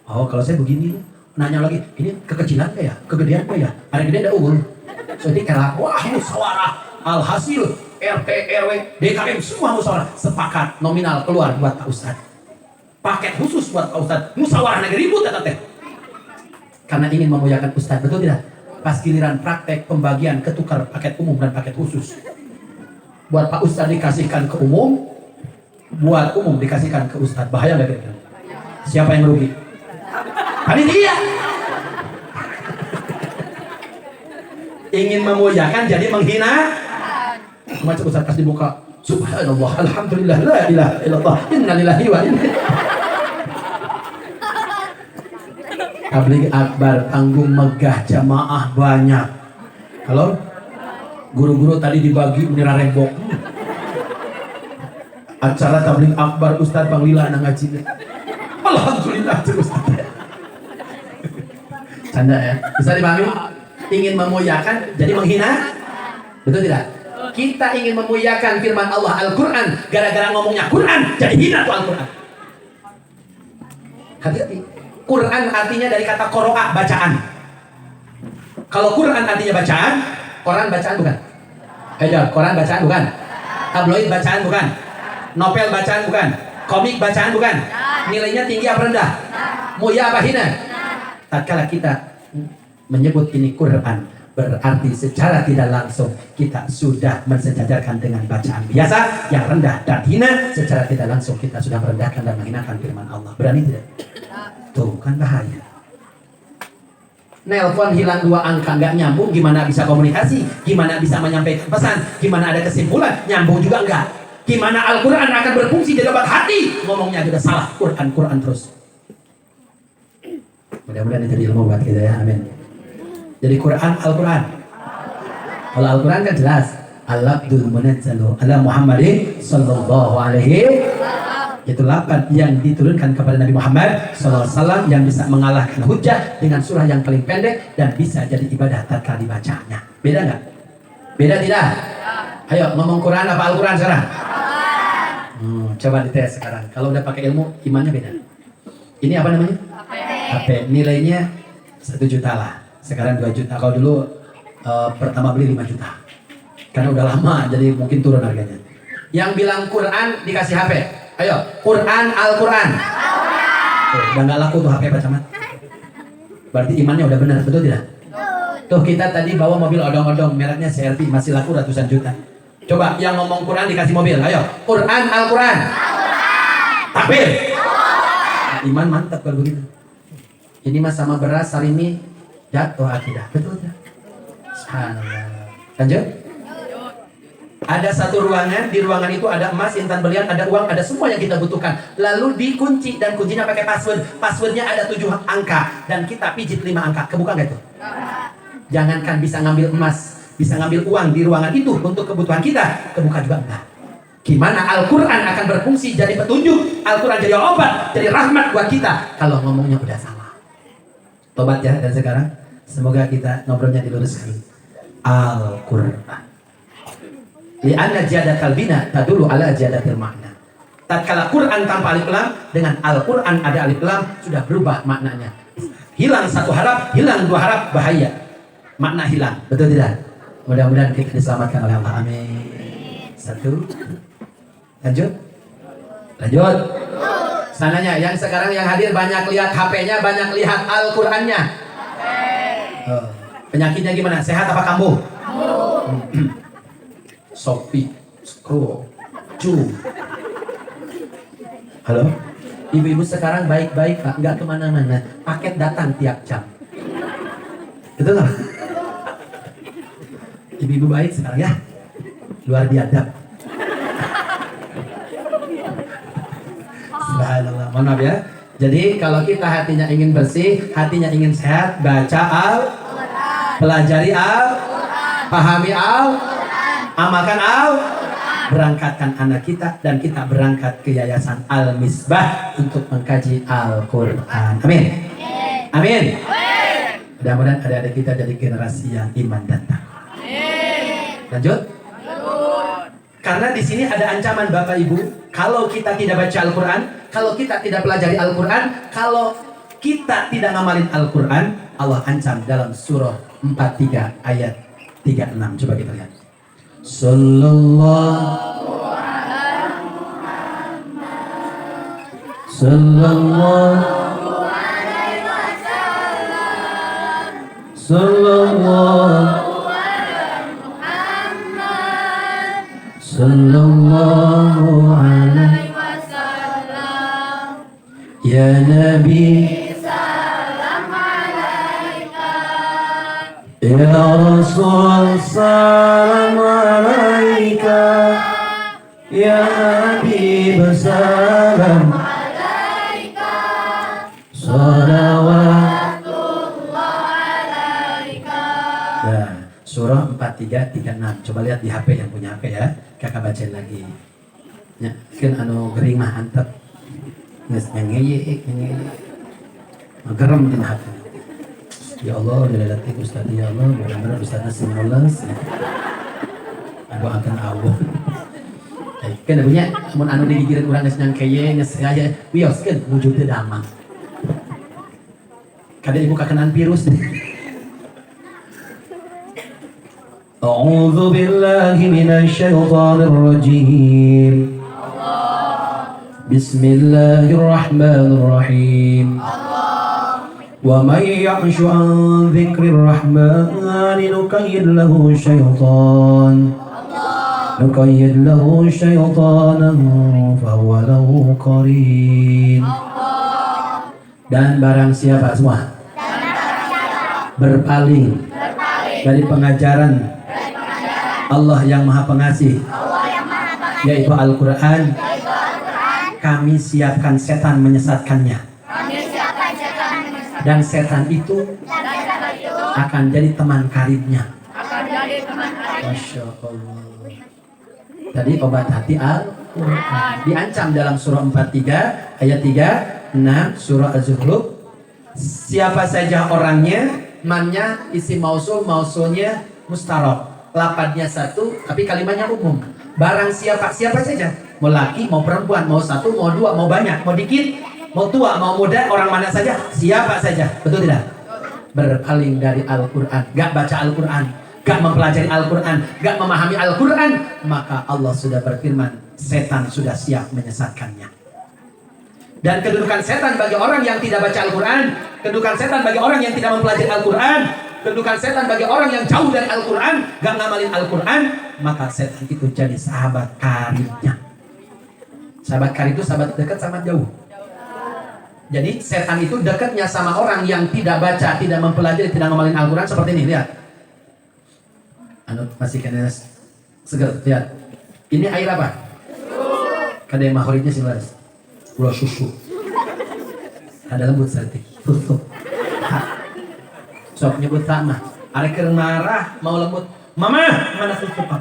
Oh, kalau saya begini. Nanya lagi, ini kekecilan gak ya? Kegedean gak ya? Ada gede ada unggul. So ini kira, wah musyawarah. Alhasil RT, RW, DKM semua musyawarah sepakat nominal keluar buat Pak Ustadz. Paket khusus buat Pak Ustadz. Musyawarah negeri ribut tete. Karena ingin memuliakan Ustadz, betul tidak? Pas giliran praktek pembagian ketukar paket umum dan paket khusus. Buat Pak Ustadz dikasihkan ke umum, buat umum dikasihkan ke Ustadz. Bahaya nggak kira-kira? Siapa yang rugi? Panitia. Ingin memuliakan jadi menghina. Macam Ustadz pas dibuka, subhanallah, alhamdulillah, la ilaha illallah, innalillahi wa inna. Tabligh akbar, tanggung megah, jamaah banyak. Halo? Guru-guru tadi dibagi bendera rembok. Acara tabligh akbar Ustadz Bang Lila anak ngaji. Alhamdulillah terus. Canda ya? Bisa dipahami? Ingin memuliakan jadi menghina? Betul tidak? Kita ingin memuliakan firman Allah Al-Quran, gara-gara ngomongnya Quran jadi hina tuh Al-Quran. Hati-hati. Quran artinya dari kata qoro'a, bacaan. Kalau Quran artinya bacaan, Quran bacaan bukan? Ayo, Quran bacaan bukan? Tabloid bacaan bukan? Novel bacaan bukan? Komik bacaan bukan? Nilainya tinggi apa rendah? Mulia apa hina? Tatkala kita menyebut ini Quran, berarti secara tidak langsung kita sudah mensejajarkan dengan bacaan biasa yang rendah dan hina. Secara tidak langsung kita sudah merendahkan dan menghinakan firman Allah. Berani tidak? Tuh kan bahaya. Nelpon hilang 2 angka nggak nyambung, gimana bisa komunikasi? Gimana bisa menyampaikan pesan? Gimana ada kesimpulan? Nyambung juga enggak. Gimana Al-Quran akan berfungsi jadi obat hati? Ngomongnya juga salah. Quran terus. Mudah-mudahan ini jadi ilmu buat kita ya. Amin. Jadi Quran, Al-Quran. Kalau Al-Quran kan jelas. Al-Abdul Munazzalu ala Muhammadin sallallahu alaihi. Itu lapan yang diturunkan kepada Nabi Muhammad SAW yang bisa mengalahkan hujah dengan surah yang paling pendek dan bisa jadi ibadah tatkala dibacanya. Beda nggak? Beda tidak? Ayo ngomong Quran apa Al-Quran sekarang? Coba dites sekarang. Kalau udah pakai ilmu, imannya beda. Ini apa namanya? HP. Nilainya 1 juta lah. Sekarang 2 juta. Kalau dulu pertama beli 5 juta. Karena udah lama, jadi mungkin turun harganya. Yang bilang Quran dikasih HP. Ayo, Quran, Al-Quran. Udah nggak laku tuh HP Pak Camat. Berarti imannya udah benar, betul tidak? Tuh kita tadi bawa mobil odong-odong, mereknya CRV, masih laku ratusan juta. Coba yang ngomong Quran dikasih mobil, ayo. Quran, Al-Quran. Takbir. Iman mantap kalau begitu. Ini mas sama beras hari ini jatuh akidah, betul tidak? Subhanallah. Lanjut. Ada satu ruangan, di ruangan itu ada emas, intan berlian, ada uang, ada semua yang kita butuhkan. Lalu dikunci dan kuncinya pakai password. Passwordnya ada 7 angka dan kita pijit 5 angka. Kebuka nggak itu? Jangankan bisa ngambil emas, bisa ngambil uang di ruangan itu untuk kebutuhan kita, kebuka juga enggak. Gimana Al-Quran akan berfungsi jadi petunjuk, Al-Quran jadi obat, jadi rahmat buat kita kalau ngomongnya udah salah. Tobat ya dan sekarang semoga kita ngobrolnya diluruskan. Al-Quran. Li'anna jadatal bina tadulu ala jadatil makna. Tatkala Quran tanpa alif lam dengan Al-Quran ada alif lam sudah berubah maknanya. Hilang satu harap, hilang 2 harap, bahaya. Makna hilang, betul tidak? Mudah-mudahan kita diselamatkan oleh Allah. Amin. 1. Lanjut. Lanjut. Sananya yang sekarang yang hadir banyak lihat HP-nya, banyak lihat Al-Qurannya. Penyakitnya gimana? Sehat apa kambuh? Shopee, scroll, Halo? Ibu-ibu sekarang baik-baik Pak, nggak kemana-mana. Paket datang tiap jam. Betul nggak? Ibu-ibu baik sekarang ya? Luar biadab. Subhanallah, mohon maaf ya. Jadi kalau kita hatinya ingin bersih, hatinya ingin sehat, baca Al-Quran, pelajari Al-Quran, pahami Al-Quran, amalkan Al-Quran, berangkatkan anak kita dan kita berangkat ke Yayasan Al-Misbah untuk mengkaji Al-Quran. Amin. Amin. Mudah-mudahan adik-adik kita jadi generasi yang iman dan takwa. Lanjut. Karena di sini ada ancaman Bapak Ibu, kalau kita tidak baca Al-Quran, kalau kita tidak pelajari Al-Quran, kalau kita tidak ngamalin Al-Quran, Allah ancam dalam surah 43 ayat 36. Coba kita lihat. Sallallahu alaihi wasallam. Sallallahu alaihi wasallam. Ya Nabi, salam alaika. Ya Rasul, salam alaika. Ya Habib, salam alaika. Salawatullah alaika. Nah, surah 4336. Coba lihat di HP yang punya HP ya. Kakak bacain lagi. Ya, kan anu gering mah antep. Geus ngeye. Gerem di hati. Ya Allah, dilalatik Ustaz ya Allah, mudah-mudahan Ustaznya simulas. Aku akan awal. Kan punya mun anu digigireun urang geus nyang keye geus aya wioskeun wujudna damang. Kada ibu kakenaan virus. أعوذ بالله من الشيطان الرجيم بسم الله الرحمن الرحيم ومن يعش عن ذكر الرحمن نقيد له شيطانا فهو له قرين. Dan barang siapa semua berpaling dari pengajaran Allah yang Maha Pengasih, yaitu Al-Quran, kami siapkan setan menyesatkannya. Dan setan itu akan jadi teman karibnya. Masya Allah. Tadi obat hati Al-Quran diancam dalam surah 43 ayat 36 surah Az-Zukhruf. Siapa saja orangnya, mannya isi mausulnya mustarok. Lapadnya satu, tapi kalimatnya umum. Barang siapa saja, mau laki, mau perempuan, mau satu, mau dua, mau banyak, mau dikit, mau tua, mau muda, orang mana saja, siapa saja, betul tidak? Berpaling dari Al-Quran, gak baca Al-Quran, gak mempelajari Al-Quran, gak memahami Al-Quran, maka Allah sudah berfirman, setan sudah siap menyesatkannya. Dan kedudukan setan bagi orang yang tidak baca Al-Quran, kedudukan setan bagi orang yang tidak mempelajari Al-Quran, kedudukan setan bagi orang yang jauh dari Al-Quran, gak ngamalin Al-Quran, maka setan itu jadi sahabat karibnya. Sahabat karib itu sahabat dekat sama jauh. Jadi setan itu dekatnya sama orang yang tidak baca, tidak mempelajari, tidak ngamalin Al-Quran seperti ini, lihat. Anu masih kena segar. Lihat. Ini air apa? Kada yang favoritnya sih Laras. Gula susu. Ada lembut seperti susu. Sok nyebut sama. Arek keur marah mau lembut. Mama, mana susu papa?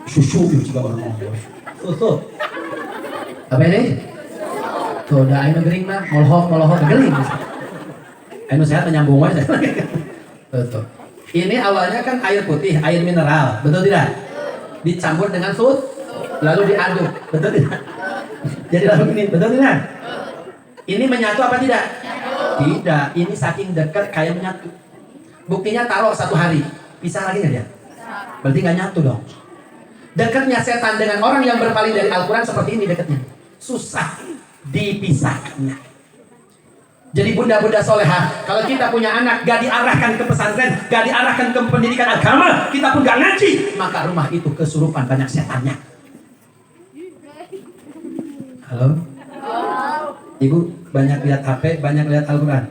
Susu juga orang ngomong. Susu. Apa ini? Tuh, udah ayo gering mah, molohok gering. Ayo sehat nyambung aja. Betul. Ini awalnya kan air putih, air mineral, betul tidak? Dicampur dengan susu, lalu diaduk, betul tidak? Jadi lalu ini, betul tidak? Ini menyatu apa tidak? Tidak, ini saking dekat kayak menyatu. Buktinya taruh 1 hari, pisah lagi nggak dia? Berarti nggak nyatu dong. Dekatnya setan dengan orang yang berpaling dari Al-Quran seperti ini dekatnya. Susah dipisahkannya. Jadi bunda-bunda solehah, kalau kita punya anak gak diarahkan ke pesantren, gak diarahkan ke pendidikan agama, kita pun gak ngaji, maka rumah itu kesurupan banyak setannya. Halo? Ibu banyak lihat HP, banyak lihat Al-Quran.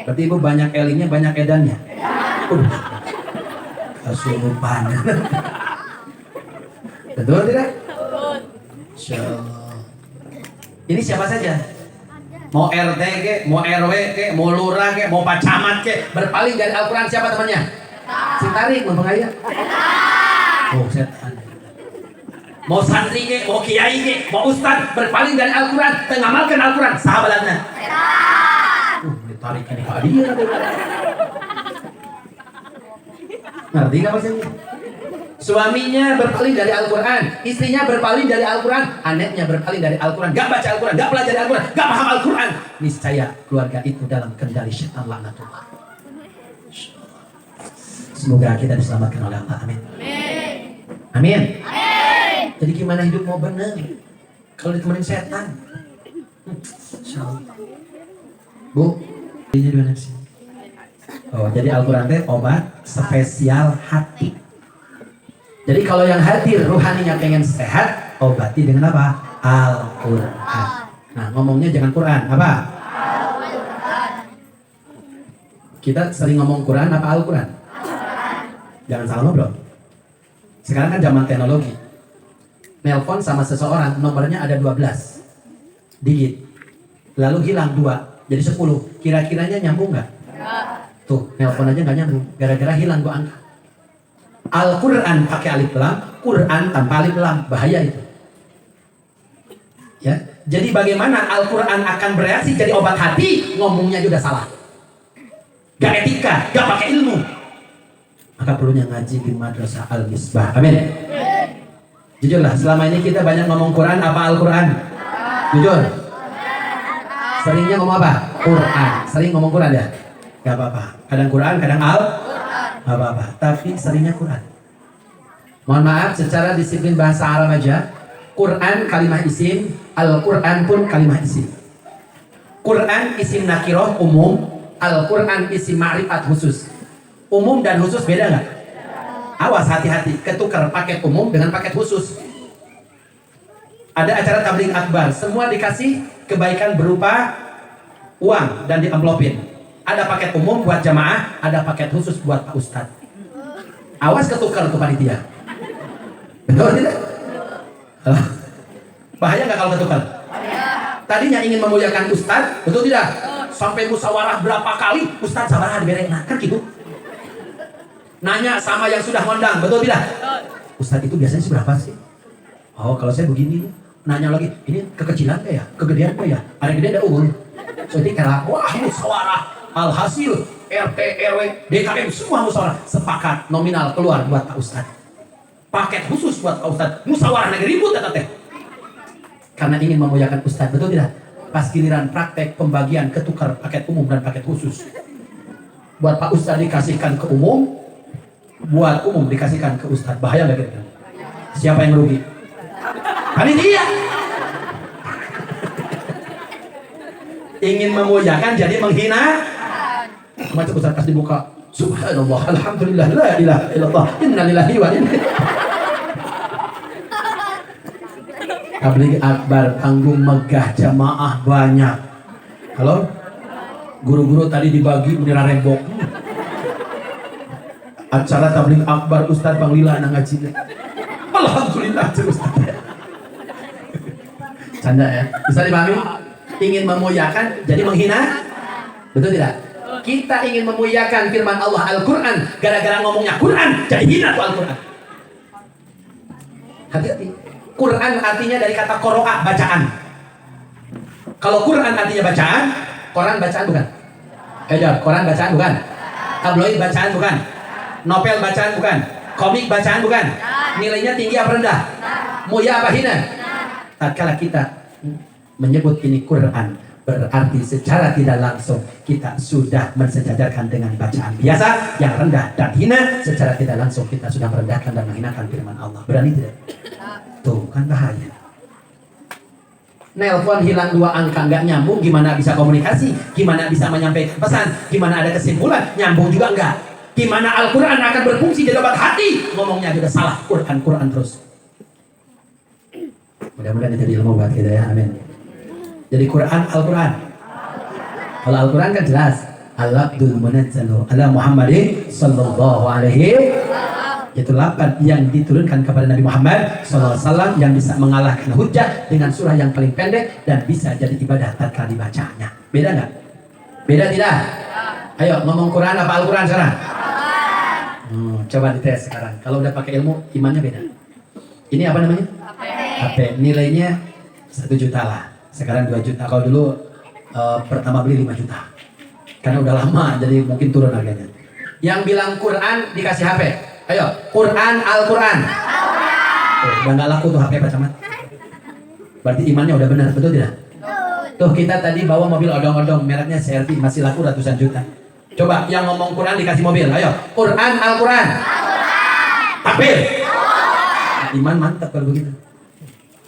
Berarti ibu banyak elingnya, banyak edannya. Kesurupan. Betul tidak? Insyaallah. Ini siapa saja? Mau RT ke, mau RW ke, mau lurah ke, mau pak camat ke, berpaling dari Al-Quran siapa temannya? Si tarik, mau pengayah? Oh, setan. Mau santri ke, mau kiai ke, mau ustad, berpaling dari Al-Quran, mengamalkan Al-Quran, sahabatnya. Ditarik ini kali ya. Ngerti nggak maksudnya? Suaminya berpaling dari Al-Quran, istrinya berpaling dari Al-Quran, anaknya berpaling dari Al-Quran, gak baca Al-Quran, gak pelajari Al-Quran, gak paham Al-Quran. Niscaya keluarga itu dalam kendali syaitan laknatullah. Semoga kita diselamatkan oleh Allah. Amin. Amin. Jadi gimana hidup mau benar kalau ditemenin setan? Insyaallah. Bu, ini dua nasi. Oh, jadi Al-Quran itu obat spesial hati. Jadi kalau yang hadir ruhaninya pengen sehat, obati dengan apa? Al-Quran. Nah, ngomongnya jangan Quran, apa? Al-Quran. Kita sering ngomong Quran apa Al-Quran? Jangan salah ngobrol. Sekarang kan zaman teknologi. Nelpon sama seseorang, nomornya ada 12 digit. Lalu hilang 2, jadi 10. Kira-kiranya nyambung nggak? Tuh, nelpon aja nggak nyambung. Gara-gara hilang 2 angka. Al-Quran pakai alif lam, Quran tanpa alif lam, bahaya itu. Ya, jadi bagaimana Al-Quran akan bereaksi jadi obat hati, ngomongnya juga salah. Gak etika, gak pakai ilmu. Maka perlunya ngaji di madrasah Al-Misbah. Amin. Jujurlah, selama ini kita banyak ngomong Quran apa Al-Quran? Jujur. Seringnya ngomong apa? Quran. Sering ngomong Quran ya? Gak apa-apa. Kadang Quran, kadang Gak apa-apa, tapi seringnya Quran. Mohon maaf, secara disiplin bahasa Arab aja, Quran kalimah isim, Al-Quran pun kalimah isim. Quran isim nakiroh umum, Al-Quran isim ma'rifat khusus. Umum dan khusus beda nggak? Awas, hati-hati, ketukar paket umum dengan paket khusus. Ada acara tabligh akbar, semua dikasih kebaikan berupa uang dan dienvelopin. Ada paket umum buat jamaah, ada paket khusus buat Pak Ustadz. Awas ketukar tuh panitia. Betul tidak? Bahaya nggak kalau ketukar? Tadinya ingin memuliakan Ustadz, betul tidak? Sampai musyawarah berapa kali, Ustadz sabar dibereng. Nah, kan gitu. Nanya sama yang sudah ngondang, betul tidak? Ustadz itu biasanya seberapa sih? Oh, kalau saya begini. Nanya lagi, ini kekecilan nggak ya? Kegedean nggak ya? Ada yang gede ada umur. Jadi kayak, wah musyawarah. Alhasil RT, RW, DKM semua musyawarah sepakat nominal keluar buat Pak Ustadz. Paket khusus buat Pak Ustadz. Musyawarah negeri ribut teh. Karena ingin memuliakan Ustadz, betul tidak? Pas giliran praktek pembagian ketukar paket umum dan paket khusus. Buat Pak Ustadz dikasihkan ke umum, buat umum dikasihkan ke Ustadz. Bahaya nggak kira-kira? Siapa yang merugi? Panitia. Ingin memuliakan jadi menghina. Macam Ustaz pas dibuka, subhanallah, alhamdulillah, la ilaha illallah, inna lillahi wa inna. Tabligh akbar, tanggung megah, jamaah banyak. Halo? Guru-guru tadi dibagi bendera rembok. Acara tabligh akbar Ustaz Bang Lila nang ngaji. Alhamdulillah Ustaz. Canda ya. Bisa dipahami? Ingin memuliakan jadi menghina? Betul tidak? Kita ingin memuliakan firman Allah Al-Quran, gara-gara ngomongnya Quran jadi hina tuh Al-Quran. Hati-hati. Quran artinya dari kata qoro'ah, bacaan. Kalau Quran artinya bacaan, koran bacaan bukan? Koran bacaan bukan? Tabloid bacaan bukan? Novel bacaan bukan? Komik bacaan bukan? Nilainya tinggi apa rendah? Mulia apa hina? Tatkala kita menyebut ini Quran, berarti secara tidak langsung kita sudah mensejajarkan dengan bacaan biasa yang rendah dan hina. Secara tidak langsung kita sudah merendahkan dan menghinakan firman Allah. Berani tidak? Tuh kan bahaya. Nelpon hilang 2 angka nggak nyambung, gimana bisa komunikasi? Gimana bisa menyampaikan pesan? Gimana ada kesimpulan? Nyambung juga enggak. Gimana Al-Quran akan berfungsi jadi obat hati? Ngomongnya juga salah. Quran terus. Mudah-mudahan itu jadi ilmu buat kita ya. Amin. Jadi Quran, Al-Quran. Kalau Al-Quran kan jelas. Al-Abdul Munazzalu ala Muhammadin sallallahu alaihi. Itu lapan yang diturunkan kepada Nabi Muhammad SAW yang bisa mengalahkan hujah dengan surah yang paling pendek dan bisa jadi ibadah tatkala dibacanya. Beda nggak? Beda tidak? Ayo ngomong Quran apa Al-Quran sekarang? Coba dites sekarang. Kalau udah pakai ilmu imannya beda. Ini apa namanya? HP. Nilainya 1 juta lah. Sekarang 2 juta. Kalau dulu pertama beli 5 juta. Karena udah lama jadi mungkin turun harganya. Yang bilang Quran dikasih HP. Ayo, Quran, Al-Quran. Udah nggak laku tuh HP Pak Camat. Berarti imannya udah benar, betul tidak? Tuh kita tadi bawa mobil odong-odong, mereknya CRV, masih laku ratusan juta. Coba yang ngomong Quran dikasih mobil, ayo. Quran, Al-Quran. Takbir. Iman mantap kalau begitu.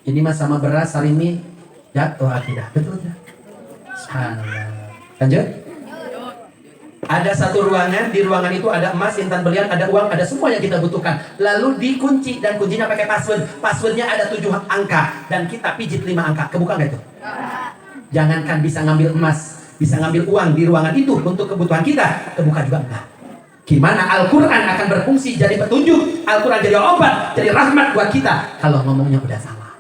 Ini mah sama beras hari ini jatuh akidah, betul tidak? Subhanallah. Lanjut. Ada satu ruangan, di ruangan itu ada emas, intan berlian, ada uang, ada semua yang kita butuhkan. Lalu dikunci dan kuncinya pakai password. Passwordnya ada 7 angka dan kita pijit 5 angka. Kebuka nggak itu? Jangankan bisa ngambil emas, bisa ngambil uang di ruangan itu untuk kebutuhan kita, kebuka juga enggak. Gimana Al-Quran akan berfungsi jadi petunjuk, Al-Quran jadi obat, jadi rahmat buat kita kalau ngomongnya udah salah.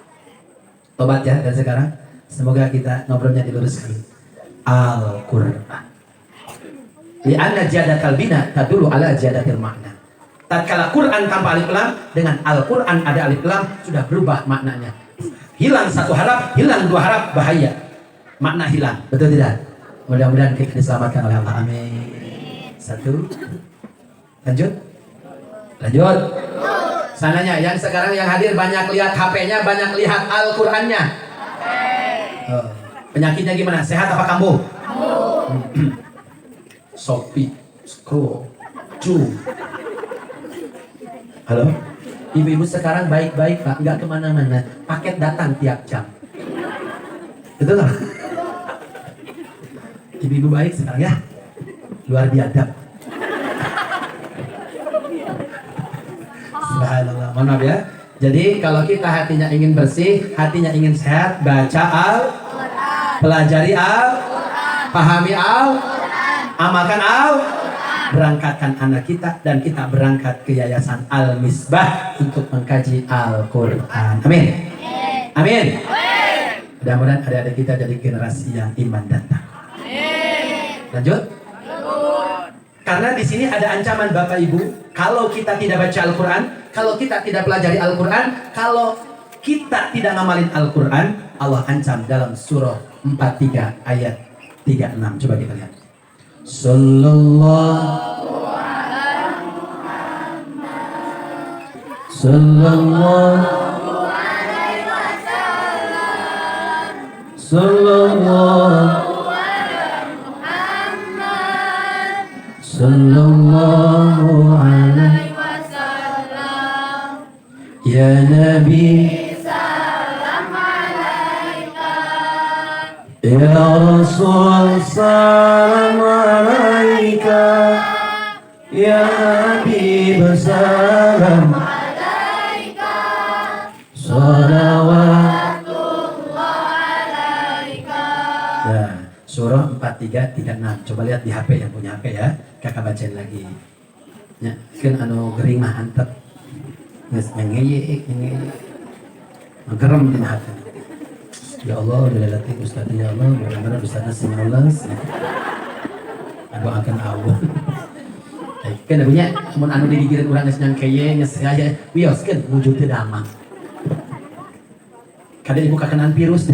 Tobat ya dan sekarang semoga kita ngobrolnya diluruskan. Al-Quran. Li'anna jadatal bina tadulu ala jadatil makna. Tatkala Quran tanpa alif lam dengan Al-Quran ada alif lam sudah berubah maknanya. Hilang 1 harap, hilang 2 harap, bahaya. Makna hilang, betul tidak? Mudah-mudahan kita diselamatkan oleh Allah. Amin. 1. Lanjut. Lanjut. Sananya yang sekarang yang hadir banyak lihat HP-nya, banyak lihat Al-Qurannya. Penyakitnya gimana? Sehat apa kambuh? Shopee, scroll, Halo? Ibu-ibu sekarang baik-baik Pak, nggak kemana-mana. Paket datang tiap jam. Betul nggak? Ibu-ibu baik sekarang ya? Luar biadab. Subhanallah, mohon maaf ya. Jadi kalau kita hatinya ingin bersih, hatinya ingin sehat, baca Al-Quran, pelajari Al-Quran, pahami Al-Quran, amalkan berangkatkan anak kita dan kita berangkat ke Yayasan Al-Misbah untuk mengkaji Al-Quran. Amin. Amin. Mudah-mudahan adik-adik kita jadi generasi yang iman dan takwa. Lanjut. Karena di sini ada ancaman Bapak Ibu, kalau kita tidak baca Al-Quran, kalau kita tidak pelajari Al-Quran, kalau kita tidak ngamalin Al-Quran, Allah ancam dalam surah 43 ayat 36. Coba kita lihat. Sallallahu alaihi wasallam. Sallallahu alaihi wasallam. Sallallahu alaihi Muhammad. Sallallahu alaihi wasallam. Ya Nabi, ya Rasul, salam alaika. Ya Habib, salam alaika. Salawatullah alaika. Nah, surah 43 336. Coba lihat di HP yang punya HP ya. Kakak bacain lagi. Ya, kan anu gering mah antep. Geus ngeye. Gerem di hati. Ya Allah, dilatih Ustaz ya Allah, mudah-mudahan Ustaznya semalas. Aku akan awal. Kan punya, mun anu digigireun urang geus nyang keye, geus aya wioskeun wujud teu damang. Kada ibu kakenaan virus.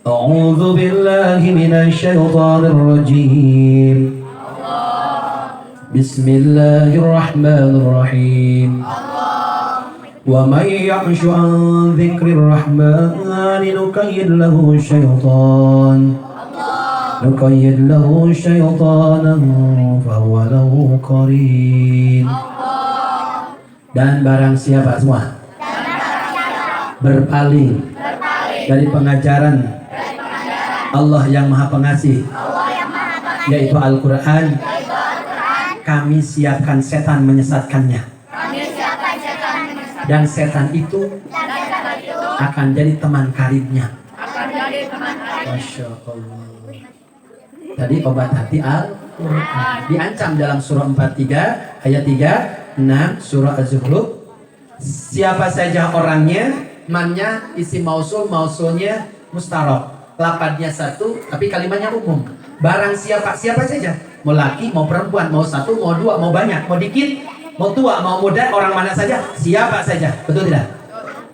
A'udzu billahi minasy syaithanir rajim. Bismillahirrahmanirrahim. وَمَنْ يَعْشُ عَنْ ذِكْرِ الرَّحْمَنِ نُقَيِّضْ لَهُ شَيْطَانًا فَهُوَ لَهُ قَرِينٌ. Dan barang siapa semua berpaling dari pengajaran Allah yang Maha Pengasih, yaitu Al-Quran, kami siapkan setan menyesatkannya. Dan setan itu akan jadi teman karibnya. Masya Allah. Tadi obat hati Al-Quran diancam dalam surah 43 ayat 36 surah Az-Zukhruf. Siapa saja orangnya, mannya isi mausul, mausulnya mustarok, lapadnya satu tapi kalimatnya umum. Barang siapa saja, mau laki mau perempuan, mau satu mau dua mau banyak mau dikit, mau tua, mau muda, orang mana saja, siapa saja, betul tidak?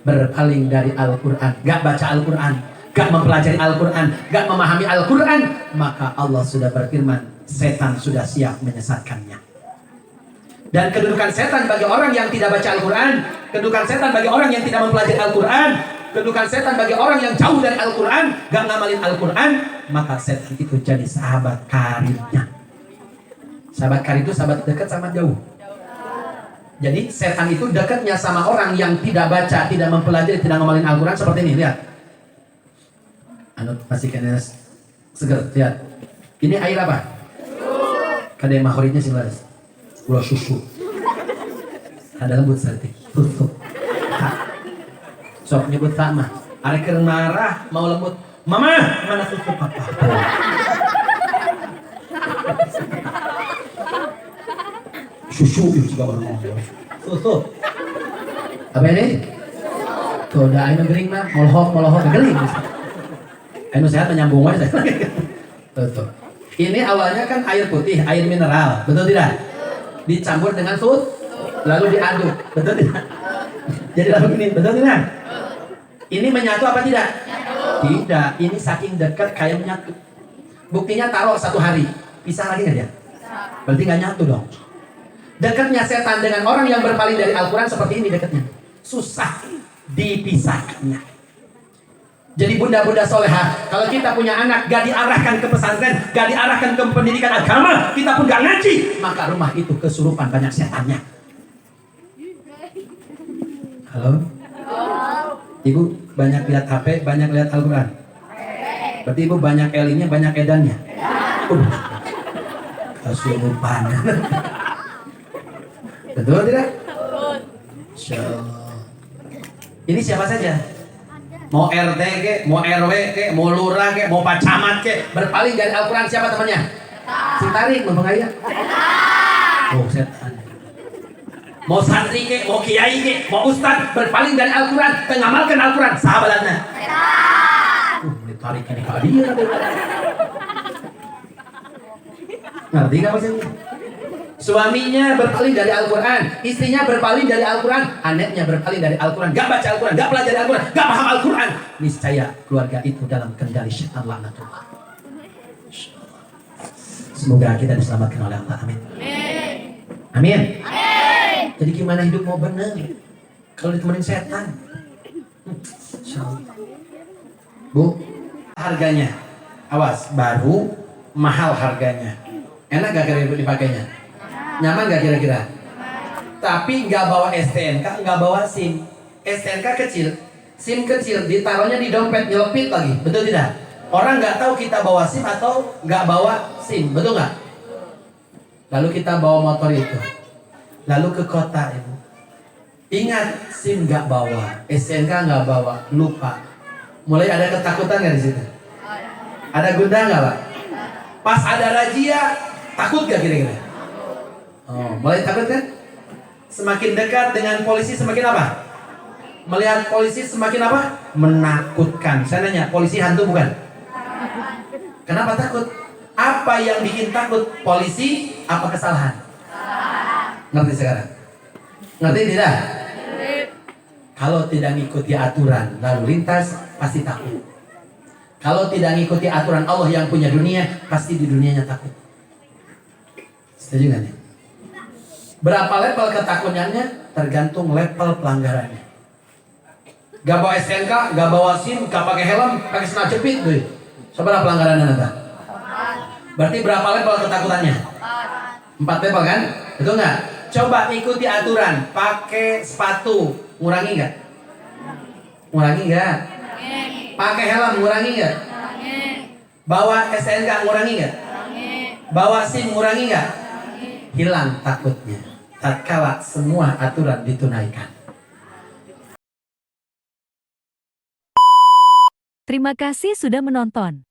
Berpaling dari Al-Quran, gak baca Al-Quran, gak mempelajari Al-Quran, gak memahami Al-Quran, maka Allah sudah berfirman, setan sudah siap menyesatkannya. Dan kedudukan setan bagi orang yang tidak baca Al-Quran, kedudukan setan bagi orang yang tidak mempelajari Al-Quran, kedudukan setan bagi orang yang jauh dari Al-Quran, gak ngamalin Al-Quran, maka setan itu jadi sahabat karibnya. Sahabat karib itu sahabat dekat sama jauh. Jadi setan itu dekatnya sama orang yang tidak baca, tidak mempelajari, tidak ngamalin Al-Quran seperti ini, lihat. Anu masih kena seger, lihat. Ini air apa? Kada yang mahoritnya sih laras. Gula susu. Ada lembut seperti susu. Sok nyebut tak mah. Arek keur marah mau lembut. Mama, mana susu papa? Susu itu juga orang ngomong. Susu. Apa ini? Tuh udah ayo gering mah, molohok geling. Ayo sehat menyambung aja. Tuh. Ini awalnya kan air putih, air mineral, betul tidak? Dicampur dengan susu, lalu diaduk, betul tidak? Jadi lalu ini, betul tidak? Ini menyatu apa tidak? Tidak, ini saking dekat kayak menyatu. Buktinya taruh 1 hari, pisah lagi nggak dia? Berarti nggak nyatu dong. Dekatnya setan dengan orang yang berpaling dari Al-Quran seperti ini dekatnya. Susah dipisahkannya. Jadi bunda-bunda soleha, kalau kita punya anak gak diarahkan ke pesantren, gak diarahkan ke pendidikan agama, kita pun gak ngaji, maka rumah itu kesurupan banyak setannya. Halo? Ibu banyak lihat HP, banyak lihat Al-Quran. Berarti ibu banyak elinya, banyak edannya. Kesurupan. Betul tidak? Insya Allah. Ini siapa saja? Mau RT ke, mau RW ke, mau lurah ke, mau pak camat ke, berpaling dari Al-Quran siapa temannya? Si tarik, mau pengaya? Oh setan. Mau santri ke, mau kiai ke, mau ustad, berpaling dari Al-Quran, mengamalkan Al-Quran, sahabatnya. Ditarik ini kali dia. Ngerti gak maksudnya? Suaminya berpaling dari Al-Quran, istrinya berpaling dari Al-Quran, anaknya berpaling dari Al-Quran, gak baca Al-Quran, gak pelajari Al-Quran, gak paham Al-Quran, niscaya keluarga itu dalam kendali syaitan laknatullah. Semoga kita diselamatkan oleh Allah. Amin. Amin. Jadi gimana hidup mau benar kalau ditemenin setan? Bu, harganya, awas, baru, mahal harganya. Enak gak kira-kira dipakainya? Nyaman gak kira-kira? Tapi nggak bawa STNK, nggak bawa SIM. STNK kecil, SIM kecil, ditaruhnya di dompet, nyelpit lagi, betul tidak? Orang nggak tahu kita bawa SIM atau nggak bawa SIM, betul nggak? Lalu kita bawa motor itu, lalu ke kota ibu. Ingat, SIM nggak bawa, STNK nggak bawa, lupa. Mulai ada ketakutan nggak di situ? Ada gundah nggak Pak? Pas ada razia, takut gak kira-kira? Oh, mulai takut kan? Semakin dekat dengan polisi semakin apa? Melihat polisi semakin apa? Menakutkan. Saya nanya, polisi hantu bukan? Kenapa takut? Apa yang bikin takut? Polisi apa kesalahan? Ngerti sekarang? Ngerti tidak? Kalau tidak ngikuti aturan lalu lintas, pasti takut. Kalau tidak ngikuti aturan Allah yang punya dunia, pasti di dunianya takut. Setuju nggak nih? Berapa level ketakutannya? Tergantung level pelanggarannya. Gak bawa STNK, gak bawa SIM, gak pakai helm, pakai sena jepit tuh. Seberapa pelanggarannya nanti? Berarti berapa level ketakutannya? 4 level kan? Betul nggak? Coba ikuti aturan, pakai sepatu, ngurangi nggak? Ngurangi nggak? Pakai helm, ngurangi nggak? Bawa STNK, ngurangi nggak? Bawa SIM, ngurangi nggak? Hilang takutnya. Tatkala semua aturan ditunaikan. Terima kasih sudah menonton.